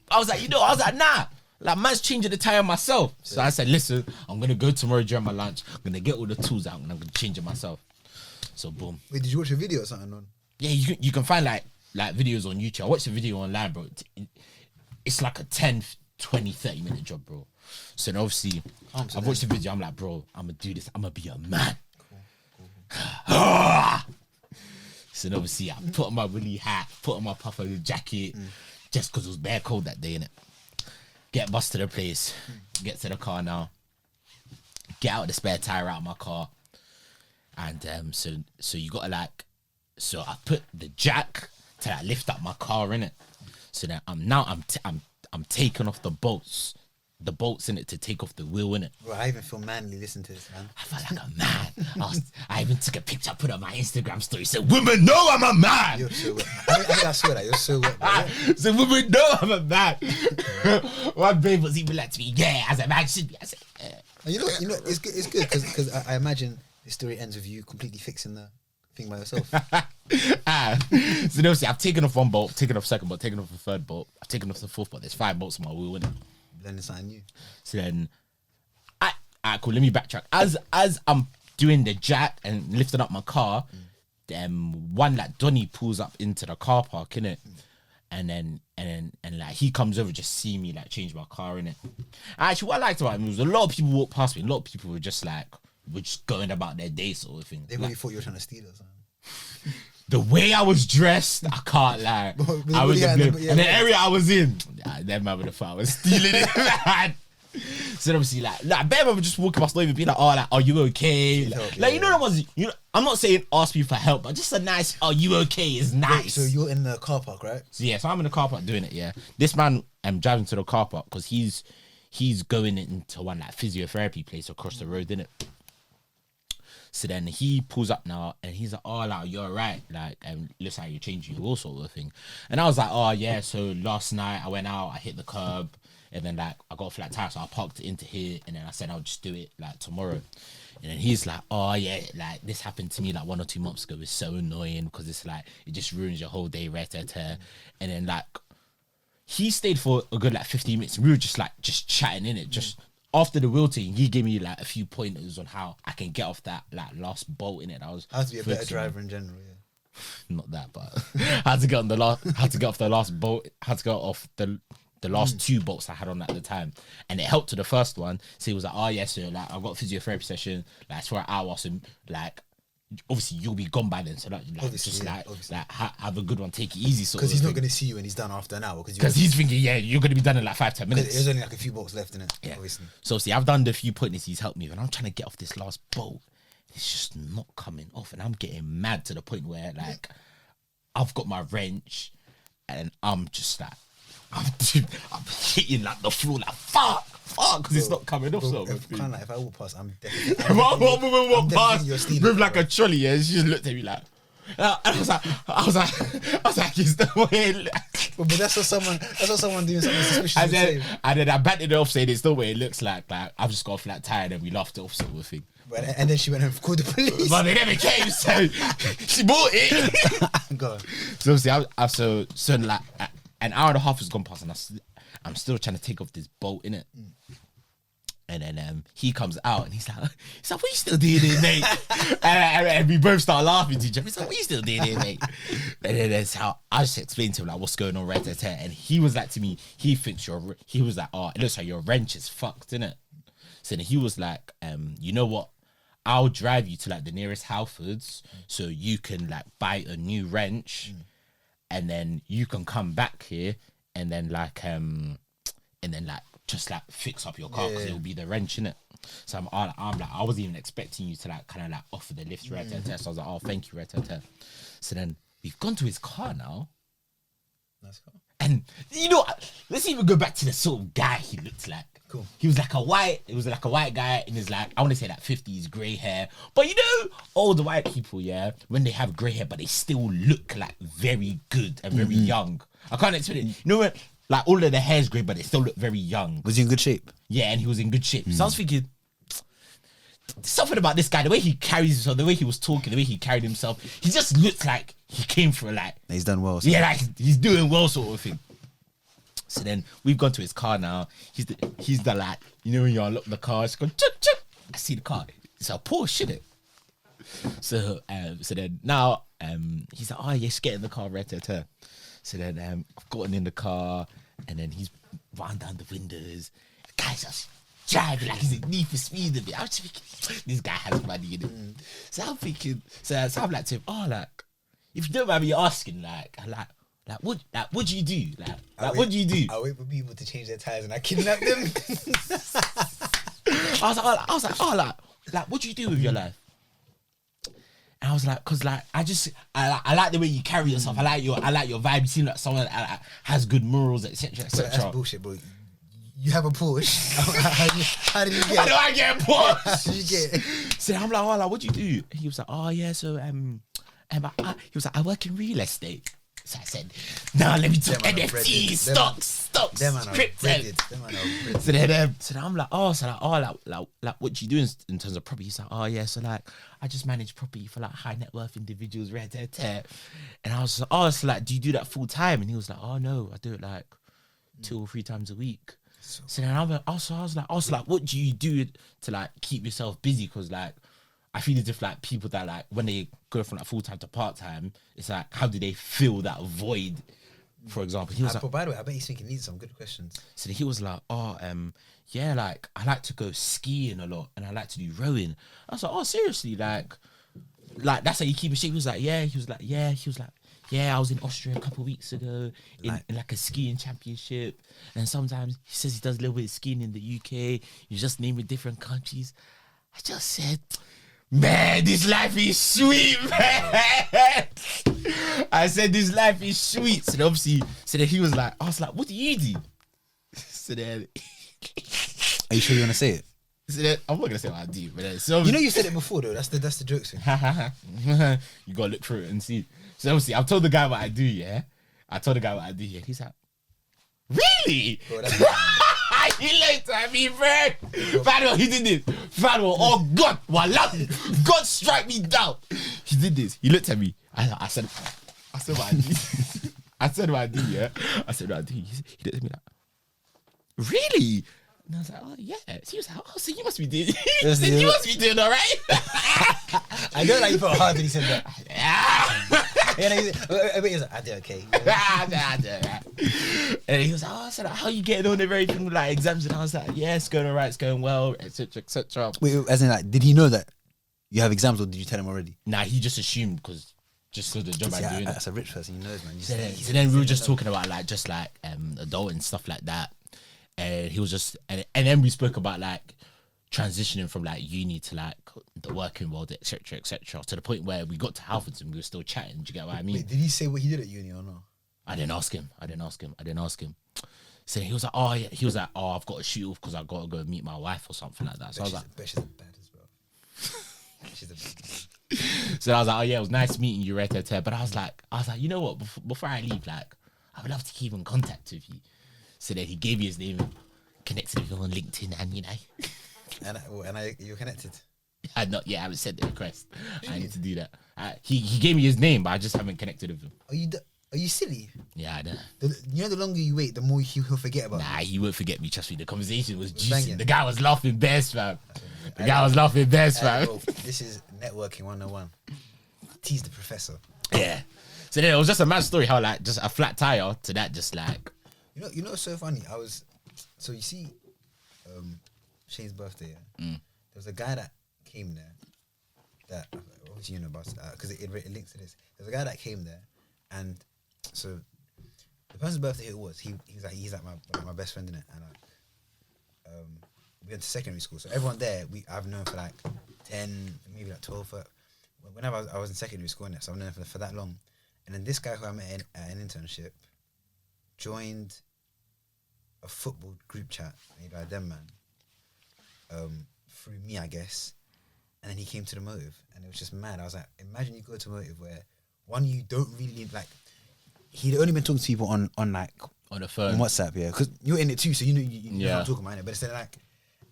A: I was like, nah. Like, man's changing the tire myself. So I said, listen, I'm going to go tomorrow during my lunch. I'm going to get all the tools out and I'm going to change it myself. So, boom.
B: Wait, did you watch a video or something on?
A: Yeah, you can find, like videos on YouTube. I watched a video online, bro. It's like a 10, 20, 30-minute job, bro. So, then obviously, I've watched the video. I'm like, bro, I'm going to do this. I'm going to be a man. Cool. So, then obviously, I put on my woolly hat, put on my puffer jacket, just because it was bare cold that day, innit? Get bus to the place, get to the car now, get out the spare tire out of my car, and so you gotta like, so I put the jack to like lift up my car, innit? So then I'm taking off the bolts in it to take off the wheel, innit?
B: Bro, I even feel manly listening to this, man.
A: I felt like a man. I even took a picture, I put it on my Instagram story, said, women know I'm a man.
B: You're so wet. I think I saw that. You're so wet, bro.
A: So women know I'm a man. One babe was even like to me, yeah, as a man should be. I said,
B: You know, it's good because I imagine the story ends with you completely fixing the thing by yourself.
A: So obviously I've taken off one bolt, taken off second bolt, taken off the third bolt, I've taken off the fourth bolt. There's 5 bolts on my wheel, innit?
B: Learning something new.
A: So then, cool. Let me backtrack. As I'm doing the jack and lifting up my car, one like Donny pulls up into the car park, innit? And then like he comes over just see me like change my car, innit? Actually, what I liked about him was a lot of people walked past me. A lot of people were just going about their day sort of thing.
B: They really thought you were trying to steal or something.
A: The way I was dressed, I can't lie. I was and the area I was in, that man would have thought I was stealing it, man. So obviously, like bear man would just walk past, not even be like, oh, like, are you okay? Like, you know, the ones, I'm not saying ask me for help, but just a nice, are you okay is nice.
B: Wait, so you're in the car park, right?
A: So yeah, so I'm in the car park doing it. Yeah, this man, I'm driving to the car park because he's going into one like physiotherapy place across the road, innit? So then he pulls up now and he's like, oh, like, you're right. Like, looks like you're changing your wheel sort of thing. And I was like, oh, yeah. So last night I went out, I hit the curb and then like I got a flat tire. So I parked it into here and then I said, I'll just do it like tomorrow. And then he's like, oh, yeah, like this happened to me like 1 or 2 months ago. It's so annoying because it's like, it just ruins your whole day, right? And then like, he stayed for a good like 15 minutes. And we were just chatting in it, just after the wheel thing, he gave me like a few pointers on how I can get off that like last bolt in it. I was
B: how to be a better driver in general, yeah.
A: Not that, but how to get off the last bolt, how to get off the last 2 bolts I had on at the time, and it helped to the first one. So he was like, oh yeah, so like I've got a physiotherapy session, like it's for an hour, so like obviously you'll be gone by then, so like just have a good one, take it easy, sort of.
B: Because he's not going to see you when he's done after an hour.
A: Because he's thinking, yeah, you're going to be done in like 5-10 minutes.
B: There's only like a few bolts left in it. Yeah. Obviously.
A: So see, I've done the few pointers he's helped me with, and I'm trying to get off this last bolt. It's just not coming off, and I'm getting mad to the point where like I've got my wrench, and I'm just like I'm hitting like the floor like fuck, because it's not coming off. So
B: if I walk past, I'm definitely.
A: One woman walked past with like a trolley, yeah, she just looked at me like. And I was like, is the way?
B: But that's what someone doing something suspicious.
A: And then I batted it off, saying it's the way it looks like I've just got a flat tire, and we laughed it off, sort of thing.
B: And then she went and called the police.
A: But they never came, so she bought it.
B: Go on.
A: So obviously, so like an hour and a half has gone past, and I'm still trying to take off this bolt in it. And then he comes out and he's like, what you still doing here, mate? and we both start laughing to each other. He's like, what you still doing here, mate? And then that's how I just explained to him like what's going on right there. And he was like to me, he was like, oh, it looks like your wrench is fucked, innit? So then he was like, you know what? I'll drive you to like the nearest Halfords so you can like buy a new wrench, and then you can come back here and then just like fix up your car because it'll be the wrench in it. So I'm like, I wasn't even expecting you to like kind of like offer the lift right there. So I was like, oh, thank you, right there. So then we've gone to his car now.
B: Nice car.
A: And you know, let's even go back to the sort of guy he looked like.
B: Cool.
A: He was like a white guy in his like, I want to say like 50s grey hair. But you know, all the white people, yeah, when they have grey hair, but they still look like very good and very young. I can't explain it. You know what? Like all of the hair's grey, but they still look very young.
B: Was he in good shape?
A: Yeah, and he was in good shape. So I was thinking, something about this guy, the way he carries himself, the way he was talking, the way he carried himself, he just looked like he came through like...
B: He's done well. So.
A: Yeah, like he's doing well sort of thing. So then we've gone to his car now. He's the like, you know when you unlock the car, it's going, chuk, chuk. I see the car. It's a Porsche, isn't it? So then now he's like, oh yes, get in the car, right there. So then I've gotten in the car, and then he's wound down the windows. The guy's just driving like he's in Need for Speed a bit. I was thinking, this guy has money in it. So I'm thinking, so I'm like to him, oh, like, if you don't mind me asking, what do you do? What do you do?
B: I wait for people to change their tires and I kidnap them.
A: I was like, what do you do with your life? And I was like, cause like I like the way you carry yourself. I like your vibe. You seem like someone that has good morals, etc.
B: That's bullshit, bro. You have a Porsche. How did you get it?
A: How do I get a Porsche?
B: How did you get it?
A: So I'm like, oh, like, what do you do? And he was like, oh yeah, so he was like, I work in real estate. So I said, nah, let me talk NFT, stocks, crypto. So then I'm like, like, what do you do in terms of property? He's like, oh yeah, so like, I just manage property for like high net worth individuals, and I was like, oh, so like, do you do that full time? And he was like, oh no, I do it like 2 or 3 times a week. So then I was like, what do you do to like keep yourself busy? Because like, I feel as if like people that like when they go from like full time to part time, it's like how do they fill that void? For example, he was like,
B: by the way, I bet he's thinking these are some good questions.
A: So he was like, oh, yeah, like I like to go skiing a lot and I like to do rowing. I was like, oh, seriously, like that's how you keep in shape. He was like, yeah. He was like, yeah, I was in Austria a couple of weeks ago in like a skiing championship. And sometimes he says he does a little bit of skiing in the UK. You just name it different countries. I just said, man, this life is sweet, man. I said, this life is sweet. So then obviously, he was like, I was like, what do you do? So then,
B: are you sure you want to say it?
A: So then, I'm not gonna say what I do, but then, so
B: you know you said it before though. That's the joke thing.
A: You gotta look through it and see. So obviously, I've told the guy what I do. Yeah, He's like, really? Bro, he looked at me, bro. Fanuel, he did this. Fanuel, oh God, wallah, God strike me down. He did this. He looked at me. I said what I do. I said what I do, yeah. I said what I do. He looked at me like, really? And I was like, oh yeah. So he was like, oh, so you must be doing you must be doing all right.
B: I know that you felt hard when he said that. Yeah, he was like, I did okay.
A: And he was like, oh, so like, how are you getting on and everything with like exams? And I was like, yeah, it's going all right, it's going well, etc. etc.
B: Wait, as in like, did he know that you have exams or did you tell him already?
A: Nah, he just assumed because the job I'm doing.
B: That's a rich person, he knows, man.
A: So then we were just talking about like just like adult and stuff like that. And he was just and then we spoke about like transitioning from like uni to like the working world, etc., to the point where we got to Halfords and we were still chatting. Do you get what I mean?
B: Wait, did he say what he did at uni or no?
A: I didn't ask him. So he was like, oh yeah. He was like, oh, I've got to shoot off because I got to go meet my wife or something like that. So I was like,
B: bet she's bad as well. She's a bad.
A: So I was like, oh yeah, it was nice meeting you, right there. But I was like, you know what? Before I leave, like, I would love to keep in contact with you. So then he gave me his name, connected with him on LinkedIn, and you know.
B: And you're connected.
A: I not yet. I haven't sent the request. I need to do that. He gave me his name, but I just haven't connected with him.
B: Are you silly?
A: Yeah, I know.
B: You know, the longer you wait, the more he'll forget about.
A: Nah, he won't forget me. Trust me. The conversation was juicy.
B: Banging.
A: The guy was laughing best, fam. The guy was laughing best, fam.
B: Bro, this is networking 101. Tease the professor.
A: Yeah. So then it was just a mad story how like just a flat tire to that just like.
B: You know what's so funny? So you see, Shane's birthday. Yeah? There was a guy that came there. That obviously you know about because it links to this. There's a guy that came there, and so the person's birthday it was. He's like my best friend in it, and we went to secondary school. So everyone there I've known for like 10, maybe like 12. Whenever I was in secondary school, in it, so I've known for that long. And then this guy who I met at an internship joined a football group chat made by them man through me, I guess. And then he came to the motive, and it was just mad. I was like, imagine you go to a motive where one, you don't really need, like, he'd only been talking to people on
A: the phone,
B: on WhatsApp, yeah, because you're in it too, so you know
A: yeah.
B: how I'm talking about it. But it's like,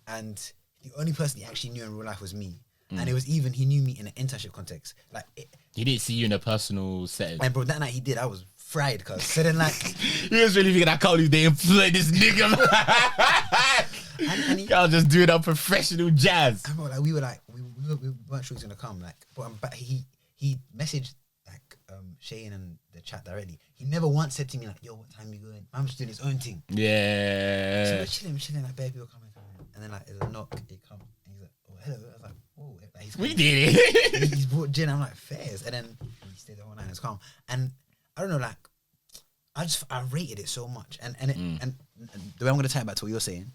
B: and the only person he actually knew in real life was me, and it was even he knew me in an internship context. Like,
A: he didn't see you in a personal setting.
B: And bro, that night he did. I was fried, cause so then like
A: he was really thinking I can't believe they employed this nigga. and I was just doing up professional jazz.
B: I remember, like we weren't sure he was gonna come. Like, but he messaged like Shane and the chat directly. He never once said to me like, "Yo, what time you going?" I'm just doing his own thing.
A: Yeah.
B: So we're chilling. Like, bare people coming, and then like there's a knock. He come, and he's like, "Oh, hello." I was like, "Whoa!" Like,
A: We did it.
B: He's brought gin. I'm like, "Fairs," and then he stayed the whole night. It's calm, and I don't know, like I rated it so much, and the way I'm gonna tie it back to what you're saying,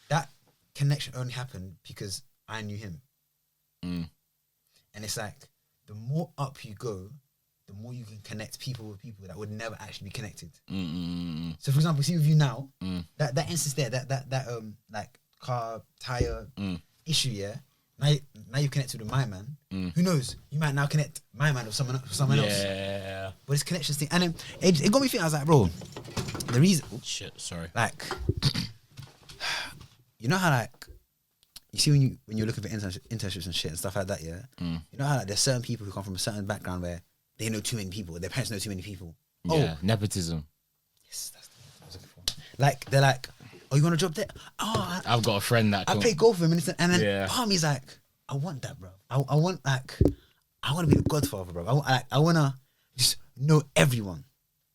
B: that connection only happened because I knew him. And it's like the more up you go, the more you can connect people with people that would never actually be connected. So for example, see with you now, that instance there, that like car tire issue, yeah. Now you've connected with my man. Who knows? You might now connect my man with someone else.
A: Yeah.
B: But it's connections thing, and then it got me thinking. I was like, bro, the reason.
A: Shit. Sorry.
B: Like, you know how like you see when you're looking for internships and shit and stuff like that, yeah. You know how like there's certain people who come from a certain background where they know too many people, their parents know too many people.
A: Yeah. Nepotism.
B: Yes, that's the word I was looking for. Like they're like, "Oh, you want a job there? Oh,
A: I've got a friend that
B: I play golf with him," and then part of me is like, I want that, bro. I want to be the godfather, bro. I want to just know everyone.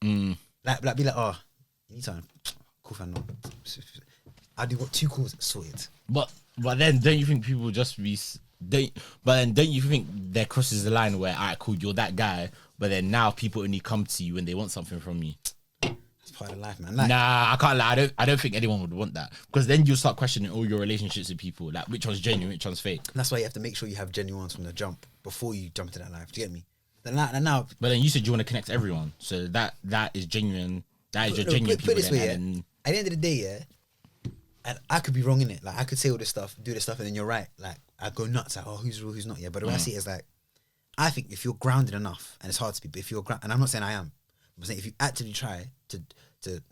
B: Like be like, "Oh, anytime, cool fan. I'll do 2 calls, sorted."
A: But then don't you think people just be don't you think there crosses the line where alright, cool, you're that guy, but then now people only come to you when they want something from you?
B: It's part of life, man. Like,
A: nah, I can't lie. I don't think anyone would want that, because then you start questioning all your relationships with people, like which one's genuine, which one's fake.
B: That's why you have to make sure you have genuine ones from the jump before you jump into that life. Do you get me? Now,
A: but then you said you want to connect everyone, so that is genuine. That is your genuine people.
B: Put it this way,
A: then,
B: yeah. At the end of the day, yeah, and I could be wrong in it. Like I could say all this stuff, do this stuff, and then you're right. Like I go nuts. Like, oh, who's real, who's not? Yeah, but the way I see it is like, I think if you're grounded enough, and it's hard to be, but if you're and I'm not saying I am, I'm saying if you actively try to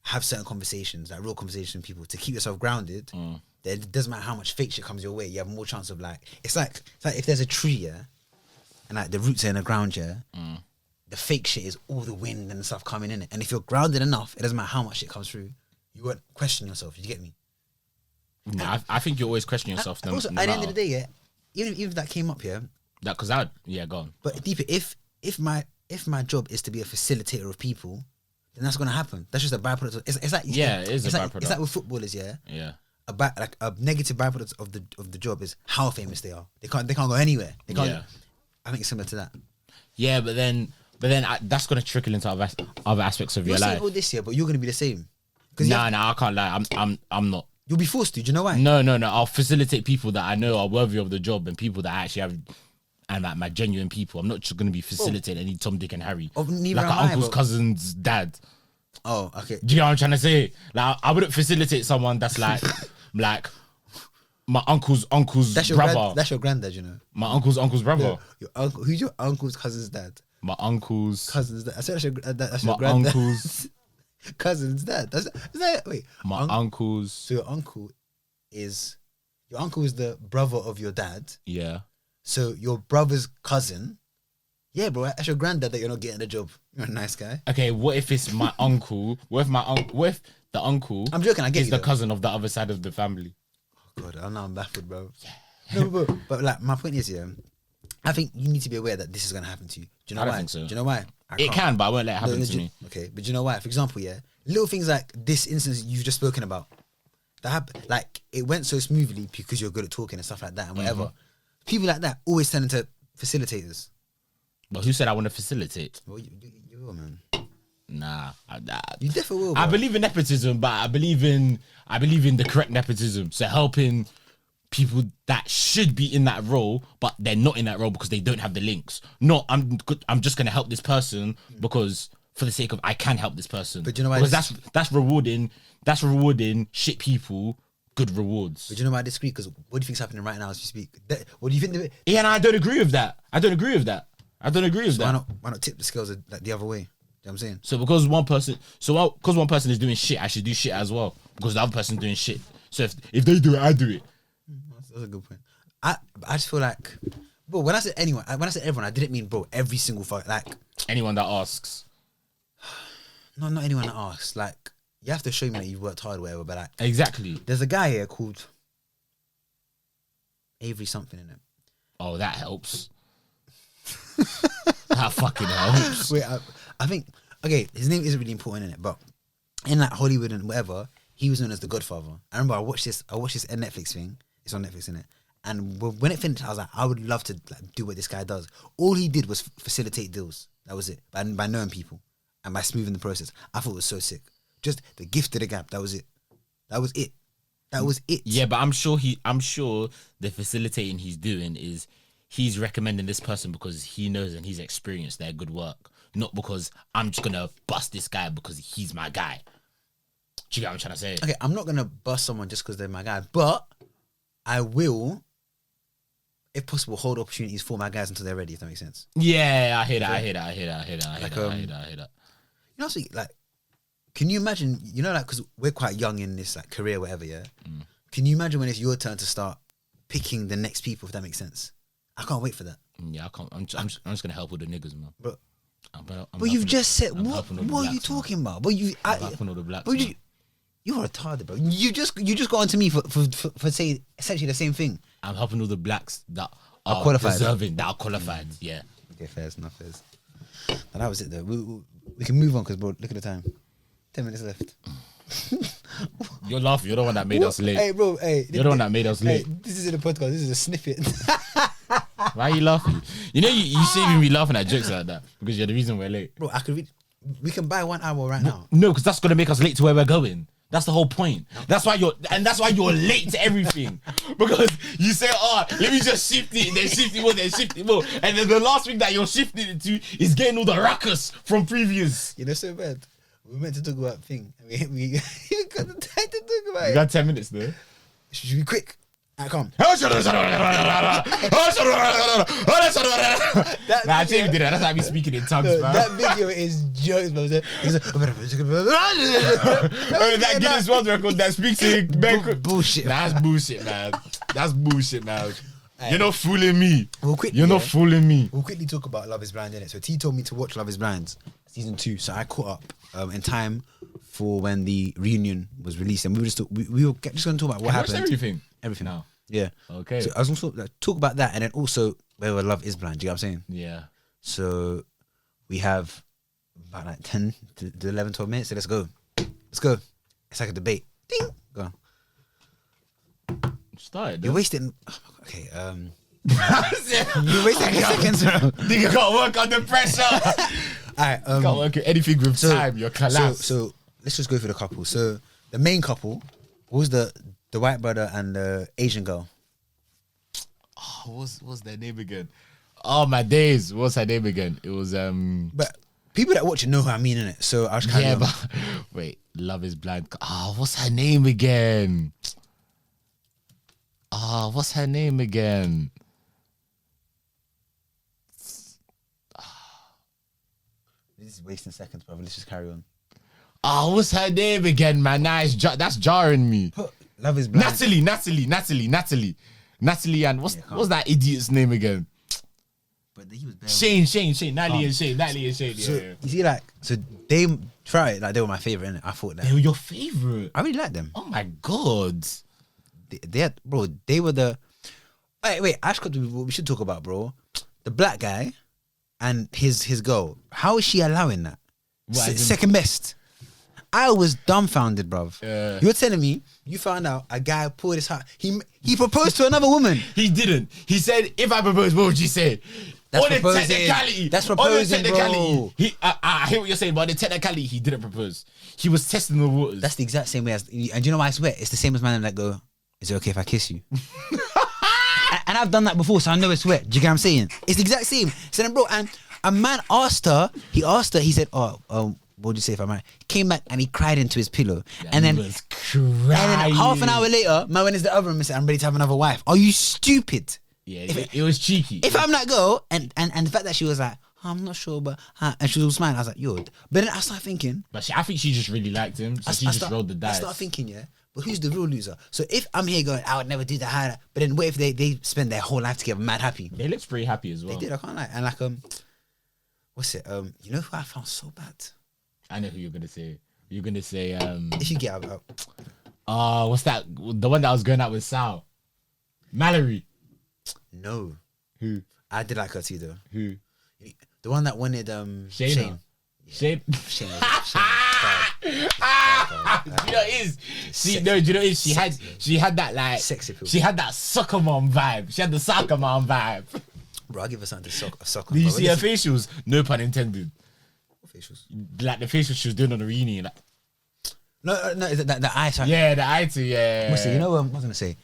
B: have certain conversations, like real conversations with people, to keep yourself grounded, then it doesn't matter how much fake shit comes your way. You have more chance of like it's like if there's a tree, yeah, and like the roots are in the ground, yeah. The fake shit is all the wind and stuff coming in it. And if you're grounded enough, it doesn't matter how much shit comes through. You won't question yourself. Did you get me?
A: Nah, I think you always question yourself.
B: Also, at the end of the day, yeah, even if that came up here,
A: that because go on.
B: But deeper, if my job is to be a facilitator of people, then that's gonna happen. That's just a byproduct. It's like
A: it is a byproduct.
B: It's like with footballers, yeah.
A: Yeah.
B: A negative byproduct of the job is how famous they are. They can't go anywhere. They can't.
A: Yeah.
B: I think it's similar to that.
A: Yeah, but then that's gonna trickle into other aspects of your life.
B: You're saying all this year, but you're gonna be the same.
A: Nah, I can't lie. I'm not.
B: You'll be forced to. Do you know why?
A: No. I'll facilitate people that I know are worthy of the job and people that I actually have, and like my genuine people. I'm not just gonna be facilitating any Tom, Dick, and Harry.
B: Neither
A: like
B: am
A: an
B: I,
A: uncle's cousin's dad.
B: Oh, okay.
A: Do you know what I'm trying to say? Like I wouldn't facilitate someone that's like like my uncle's brother.
B: That's your granddad, you know.
A: My uncle's brother.
B: Yeah. Your uncle. Who's your uncle's cousin's dad?
A: My uncle's
B: cousin's dad. I said that's your
A: my
B: granddad.
A: uncle's
B: cousin's dad. Is that wait?
A: My uncle's.
B: So your uncle is your uncle is the brother of your dad.
A: Yeah.
B: So your brother's cousin. Yeah, bro, that's your granddad that you're not getting the job. You're a nice guy.
A: Okay, what if it's my uncle? What if the uncle
B: I'm joking, I get
A: is
B: you,
A: the
B: though.
A: cousin of the other side of the family?
B: Oh, God, I'm baffled, bro. No, but like, my point is, yeah, I think you need to be aware that this is going to happen to you. Do you know
A: I don't
B: why?
A: think so.
B: Do you know why?
A: It can, but I won't let it happen to me.
B: Okay, but do you know why? For example, yeah, little things like this instance you've just spoken about, that happen, like, it went so smoothly because you're good at talking and stuff like that and whatever.
A: Mm-hmm.
B: People like that always turn into facilitators.
A: But who said I want to facilitate?
B: Well, you will, man.
A: Nah,
B: You definitely will,
A: I
B: bro.
A: believe in nepotism, but I believe in the correct nepotism. So helping people that should be in that role, but they're not in that role because they don't have the links. No, I'm just gonna help this person because for the sake of I can help this person.
B: But you know why?
A: Because that's rewarding. That's rewarding shit people. Good rewards.
B: But you know why I disagree? Because what do you think's happening right now as you speak? What do you think?
A: Yeah, and I don't agree with that. I don't agree with that.
B: Why not tip the scales like the other way? You know what I'm saying?
A: So because one person is doing shit, I should do shit as well because the other person's doing shit. So if they do it, I do it.
B: That's a good point. I just feel like, bro, when I said anyone, when I said everyone, I didn't mean, bro, every single like
A: Anyone that asks.
B: no, not anyone that asks. Like, you have to show me that you worked hard or whatever. But like,
A: Exactly.
B: there's a guy here called Avery something in it.
A: Oh, that helps. That fucking helps.
B: Wait, I think, okay, his name isn't really important in it, but in like Hollywood and whatever, he was known as the Godfather. I remember I watched this Netflix thing. It's on Netflix, innit? And when it finished, I was like, I would love to like, do what this guy does. All he did was facilitate deals. That was it. By knowing people and by smoothing the process. I thought it was so sick. Just the gift of the gap. That was it. That was it. That was it.
A: Yeah, but I'm sure the facilitating he's doing is he's recommending this person because he knows and he's experienced their good work, not because I'm just gonna bust this guy because he's my guy. Do you get what I'm trying to say?
B: Okay, I'm not gonna bust someone just because they're my guy, but I will, if possible, hold opportunities for my guys until they're ready. If that makes sense.
A: Yeah, I hear that. I hear that.
B: You know, so, like, can you imagine? You know, like, because we're quite young in this like career, whatever. Yeah. Can you imagine when it's your turn to start picking the next people? If that makes sense. I can't wait for that.
A: Yeah, I can't. I'm just gonna help with the niggas, man.
B: But
A: I'm
B: you've just said
A: I'm
B: what?
A: helping all the
B: What are you
A: blacks, man.
B: talking about? But
A: I'm helping all the blacks.
B: But
A: man.
B: you're retarded, bro. You just got onto me for saying essentially the same thing.
A: I'm helping all the blacks that are
B: qualified.
A: deserving, that are qualified. Yeah.
B: Okay, fair enough. And that was it, though. We can move on because, bro, look at the time. 10 minutes left.
A: You're laughing. You're the one that made us late.
B: Hey, bro. Hey,
A: You're the one that made us late.
B: This isn't a podcast. This is a snippet.
A: Why are you laughing? You know, you shouldn't be laughing at jokes like that because you're the reason we're late.
B: Bro, we can buy 1 hour right now.
A: No, because that's gonna make us late to where we're going. That's the whole point. That's why you're late to everything. Because you say, oh, let me just shift it, then shift it more, then shift it more. And then the last thing that you're shifting it to is getting all the ruckus from previous.
B: You know, so bad. We meant to talk about thing. We got the time to talk about
A: We
B: it.
A: got 10 minutes there.
B: Should we be quick? Alright, come.
A: Nah, I think we did that. That's how we speaking in tongues,
B: No,
A: man.
B: that video is jokes, bro. He's like,
A: That Guinness World Record that speaks in
B: bullshit.
A: That's bullshit, man. That's bullshit, man.
B: Hey.
A: You're not fooling me.
B: Quickly,
A: You're not fooling me.
B: We'll quickly talk about Love is Blind, innit? So T told me to watch Love is Blind season 2. So I caught up in time for when the reunion was released, and we were just going to talk about what happened.
A: Everything.
B: Everything
A: now.
B: Yeah.
A: Okay.
B: So I was going to talk about that, and then also where Love is Blind. Do you know what I'm saying?
A: Yeah.
B: So we have about like 10 to 11, 12 minutes. So let's go. Let's go. It's like a debate. Ding. Go on.
A: Started.
B: You're wasting. Oh my God. Okay. You're wasting seconds.
A: Nigga can't work under pressure.
B: Alright.
A: Can't work at anything with time. You're collapsed.
B: So let's just go for the couple. So the main couple was the white brother and the Asian girl.
A: Oh, what's their name again? Oh my days. What's her name again? It was
B: But people that watch it know who I mean, innit? So I was kind of
A: but wait, Love is Blind. Oh, what's her name again? Oh, what's her name again?
B: This is wasting seconds, brother. Let's just carry on.
A: Oh, what's her name again, man? Nah, that's jarring me.
B: But Love is blind.
A: Natalie, and what's that idiot's name again?
B: But he was bare
A: Shane, Natalie and Shane.
B: So,
A: Yeah.
B: you see, like, so they try it, like, they were my favorite, innit? I thought that.
A: They were your favorite.
B: I really liked them.
A: Oh my god.
B: They had, bro, they were the. Wait, Ashcott, we should talk about, bro. The black guy and his girl. How is she allowing that? Second best. I was dumbfounded, bruv. You're telling me you found out a guy pulled his heart. He proposed to another woman.
A: He didn't. He said, if I propose, what would you say?
B: That's
A: on
B: proposing.
A: the technicality.
B: That's proposing, bro.
A: I hear what you're saying, but on the technicality, he didn't propose. He was testing the waters.
B: That's the exact same way as. And do you know why I swear? It's the same as man that go, is it okay if I kiss you? And I've done that before, so I know it's wet. Do you get what I'm saying? It's the exact same. So then, bro, and a man asked her, he said, what would you say if I'm right? He came back and he cried into his pillow. And then half an hour later, man went into the other room and said, I'm ready to have another wife. Are you stupid?
A: Yeah, it was cheeky.
B: If I'm that girl, and the fact that she was like, I'm not sure, but and she was all smiling, I was like, yo. But then I started thinking.
A: But I think she just really liked him, so she just rolled the dice.
B: I started thinking, yeah, but who's the real loser? So if I'm here going, I would never do that, but then what if they spend their whole life together, mad happy?
A: They looked pretty happy as well.
B: They did, I can't lie. And like, what's it? You know who I found so bad?
A: I know who you're gonna say. You're gonna say,
B: if you get out.
A: what's that? The one that was going out with Sal, Mallory.
B: No.
A: Who?
B: I did like her too, though.
A: Who?
B: The one that wanted Shane.
A: Shane.
B: Shane.
A: Do you know what it is? Do you know what it is? She had that like
B: sexy people.
A: She had that soccer mom vibe. She had the soccer mom vibe.
B: Bro, I'll give her something to suck on.
A: Did you see her facials? No pun intended.
B: What facials?
A: Like the facials she was doing on the reunion. Like,
B: no, the eye.
A: Yeah, the eye too. Yeah.
B: What's it? You know what I was gonna say?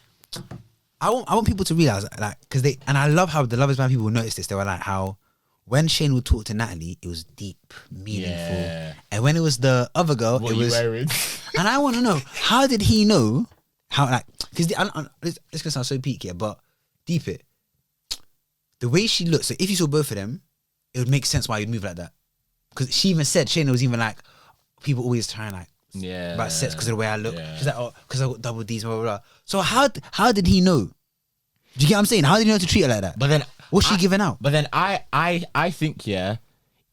B: I want people to realize, like, because I love how the Love Is Blind people noticed this. They were like, how when Shane would talk to Natalie, it was deep, meaningful, and when it was the other girl,
A: what
B: it was.
A: Wearing?
B: And I want to know, how did he know? How, like, because this gonna sound so peak here, but deep it. The way she looked. So if you saw both of them, it would make sense why you'd move like that. Because she even said, Shane was even like, people always try and like.
A: Yeah,
B: about sex because of the way I look.
A: Yeah.
B: She's like, oh, because I got double D's, blah, blah, blah. So how did he know? Do you get what I'm saying? How did he know to treat her like that?
A: But then
B: what's she giving out?
A: But then I think, yeah,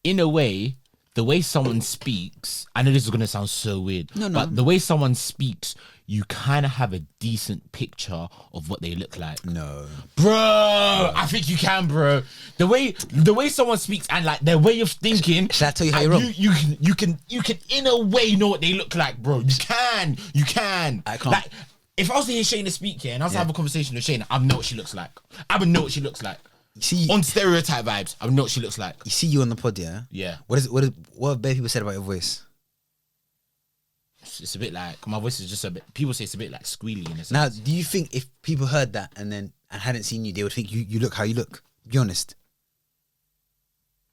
A: in a way, the way someone speaks, I know this is gonna sound so weird.
B: No.
A: But the way someone speaks, you kind of have a decent picture of what they look like.
B: No,
A: bro, I think you can, bro. The way someone speaks and like their way of thinking.
B: Should I tell you how you're wrong?
A: You can in a way know what they look like, bro. You can.
B: I can't.
A: Like, if I was to hear Shayna speak here and I was to have a conversation with Shayna, I would know what she looks like. I would know what she looks like.
B: See,
A: on stereotype vibes, I would know what she looks like.
B: You see you on the pod, yeah?
A: Yeah.
B: What have bare people said about your voice?
A: It's a bit like, my voice is just a bit, people say it's a bit like squealy in a sense.
B: Now, do you think if people heard that and hadn't seen you, they would think you look how you look? Be honest.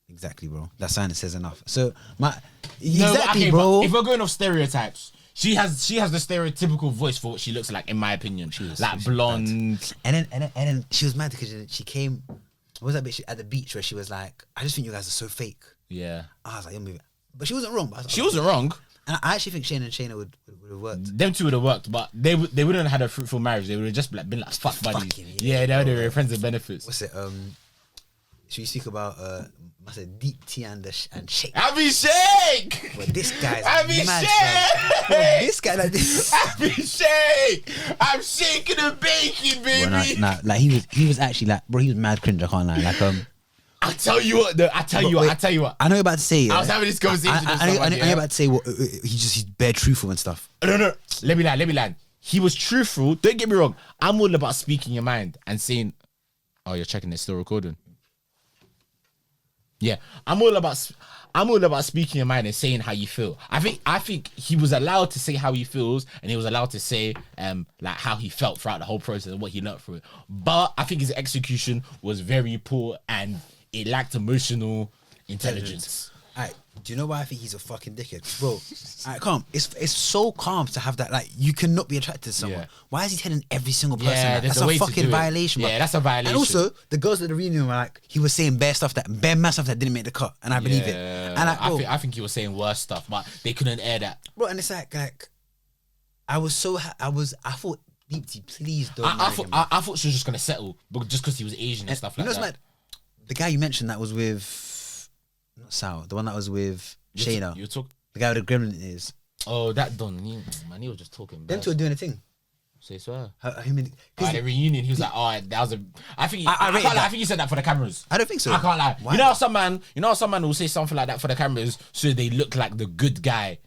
B: Exactly, bro. That sign says enough. So bro.
A: If we're going off stereotypes, she has the stereotypical voice for what she looks like, in my opinion. She was like blonde.
B: And then she was mad because she came. What was that bitch at the beach where she was like, I just think you guys are so fake.
A: Yeah.
B: I was like, you're moving. But she wasn't wrong.
A: She wasn't wrong.
B: And I actually think Shane and Shayna would have worked.
A: Them two would have worked, but they wouldn't have had a fruitful marriage. They would have just been like fuck buddies. Yeah, they would have been friends with benefits.
B: What's it? Should we speak about I said deep tea and shake?
A: Abhishek!
B: Well, this guy's
A: Abhishek!
B: mad. Well, this guy like this.
A: Abhishek! I'm shaking and baking, baby.
B: Well, like he was actually like, bro, he was mad cringe. I can't lie. Like
A: I tell you what. I tell you what.
B: I know you're about to say.
A: I was having this conversation.
B: I know you're about to say what he's bare truthful and stuff.
A: No. Let me land. He was truthful. Don't get me wrong. I'm all about speaking your mind and saying, "Oh, you're checking. It's still recording." Yeah, I'm all about speaking your mind and saying how you feel. I think he was allowed to say how he feels, and he was allowed to say like how he felt throughout the whole process and what he learned through it. But I think his execution was very poor and it lacked emotional intelligence.
B: Alright, do you know why I think he's a fucking dickhead, bro? Alright, calm. It's so calm to have that. Like, you cannot be attracted to someone. Yeah. Why is he telling every single person that? That's a fucking violation, bro.
A: Yeah, that's a violation.
B: And also, the girls at the reunion were like, he was saying bare mad stuff that didn't make the cut, and I believe it. And like,
A: I think he was saying worse stuff, but they couldn't air that,
B: bro. And it's like, I was so I thought Deepty, please don't.
A: I thought she was just gonna settle, but just because he was Asian and stuff like that.
B: Mad? The guy you mentioned that was with not Sal, the one that was with Shayna.
A: You're talking.
B: The guy with the gremlin is.
A: Oh, that Don. Man, he was just talking.
B: Them two are doing a thing.
A: Say swear.
B: The
A: reunion, he was like, "Oh, that was a." I think I think he said that for the cameras.
B: I don't think so.
A: I can't lie.
B: Why?
A: You know, some man will say something like that for the cameras, so they look like the good guy,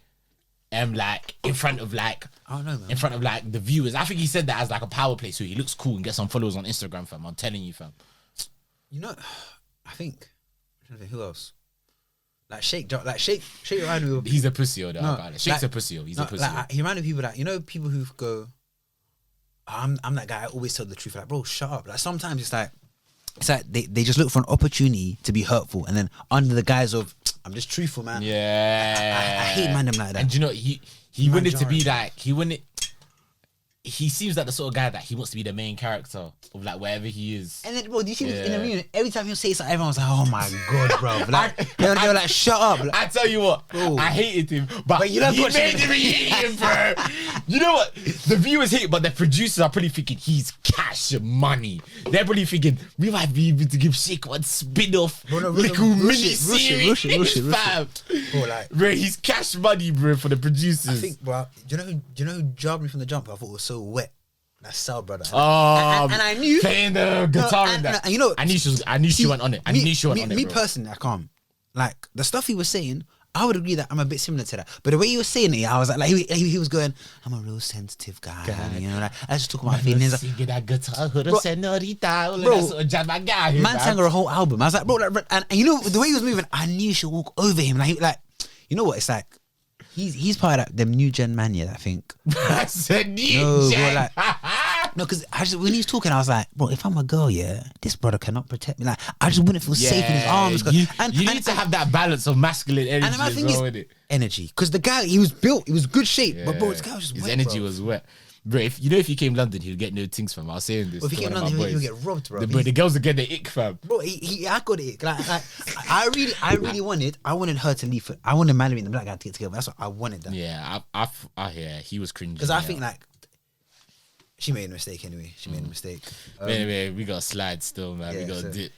A: like in front of like,
B: I don't know, man.
A: in front of like the viewers. I think he said that as like a power play, so he looks cool and gets some followers on Instagram, fam. I'm telling you, fam.
B: You know, I think. I'm trying to think who else. Like Shake reminded me of.
A: He's a pussy, though.
B: No,
A: Shake's a pussy. He's a pussy.
B: Like, he reminded people that people who go, I'm that guy. I always tell the truth. Like, bro, shut up. Like sometimes it's like they just look for an opportunity to be hurtful, and then under the guise of I'm just truthful, man.
A: Yeah,
B: I hate man them like that.
A: And you know he wanted to be like he seems like the sort of guy that he wants to be the main character of like wherever he is.
B: And then, bro, do you see this in the reunion? Every time he'll say something, everyone's like, "Oh my god, bro!" Like they were like, "Shut up!" Like,
A: I tell you what,
B: bro.
A: I hated him, but
B: you know
A: he made the reunion, bro. You know what? The viewers hate it, but the producers are probably thinking he's cash money. They're probably thinking we might be able to give Sheik one spin-off, little mini series, fam. Bro, he's cash money, bro, for the producers.
B: I think, bro. Do you know who jarred me from the jump? I thought it was so wet. That's Sal, brother. And I knew
A: playing the guitar in that.
B: And you know,
A: I knew she went on it.
B: Me personally, I can't. Like the stuff he was saying, I would agree that I'm a bit similar to that. But the way he was saying it, I was like he was going, I'm a real sensitive guy. You know, like I just talk about my feelings.
A: Singing that guitar, bro,
B: man sang her a whole album. I was like, bro, and you know the way he was moving, I knew she'd walk over him. Like, you know what? It's like. He's part of them new gen man, yeah, I think.
A: That's a new gen.
B: No, because when he's talking, I was like, bro, if I'm a girl, yeah, this brother cannot protect me. Like, I just wouldn't feel safe in his arms.
A: You need to have that balance of masculine energy.
B: And my thing
A: is
B: energy, because the guy, he was built, he was good shape, but bro, this guy was just
A: his
B: wet,
A: energy
B: bro.
A: was wet. Bro, if he came London, he'd get no things from. I was saying this.
B: Well, if he came London, he'll get robbed, bro.
A: The girls would get the ick, fam.
B: Bro, I got it. Like, I really wanted her to leave. I wanted Mallory and the black guy to get together. That's what I wanted. That.
A: Yeah, he was cringy.
B: Because I think like she made a mistake anyway.
A: Anyway, we got a slide still, man. We got a dip.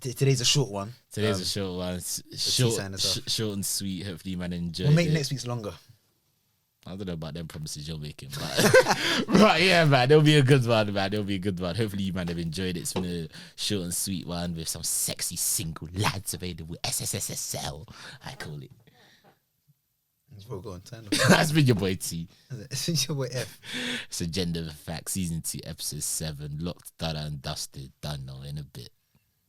B: Today's a short one.
A: Today's a short one. Short and sweet. Hopefully, man, enjoy.
B: We'll make next week's longer.
A: I don't know about them promises you're making, but yeah, man, there'll be a good one, man. Hopefully, you man have enjoyed it. It's been a short and sweet one with some sexy single lads available. SSSSL, I call it.
B: Bro, go on, turn
A: That's been your boy T.
B: It's been your boy F.
A: It's Agenda of Fact, Season 2, Episode 7. Locked, done and dusted. Done now in a bit.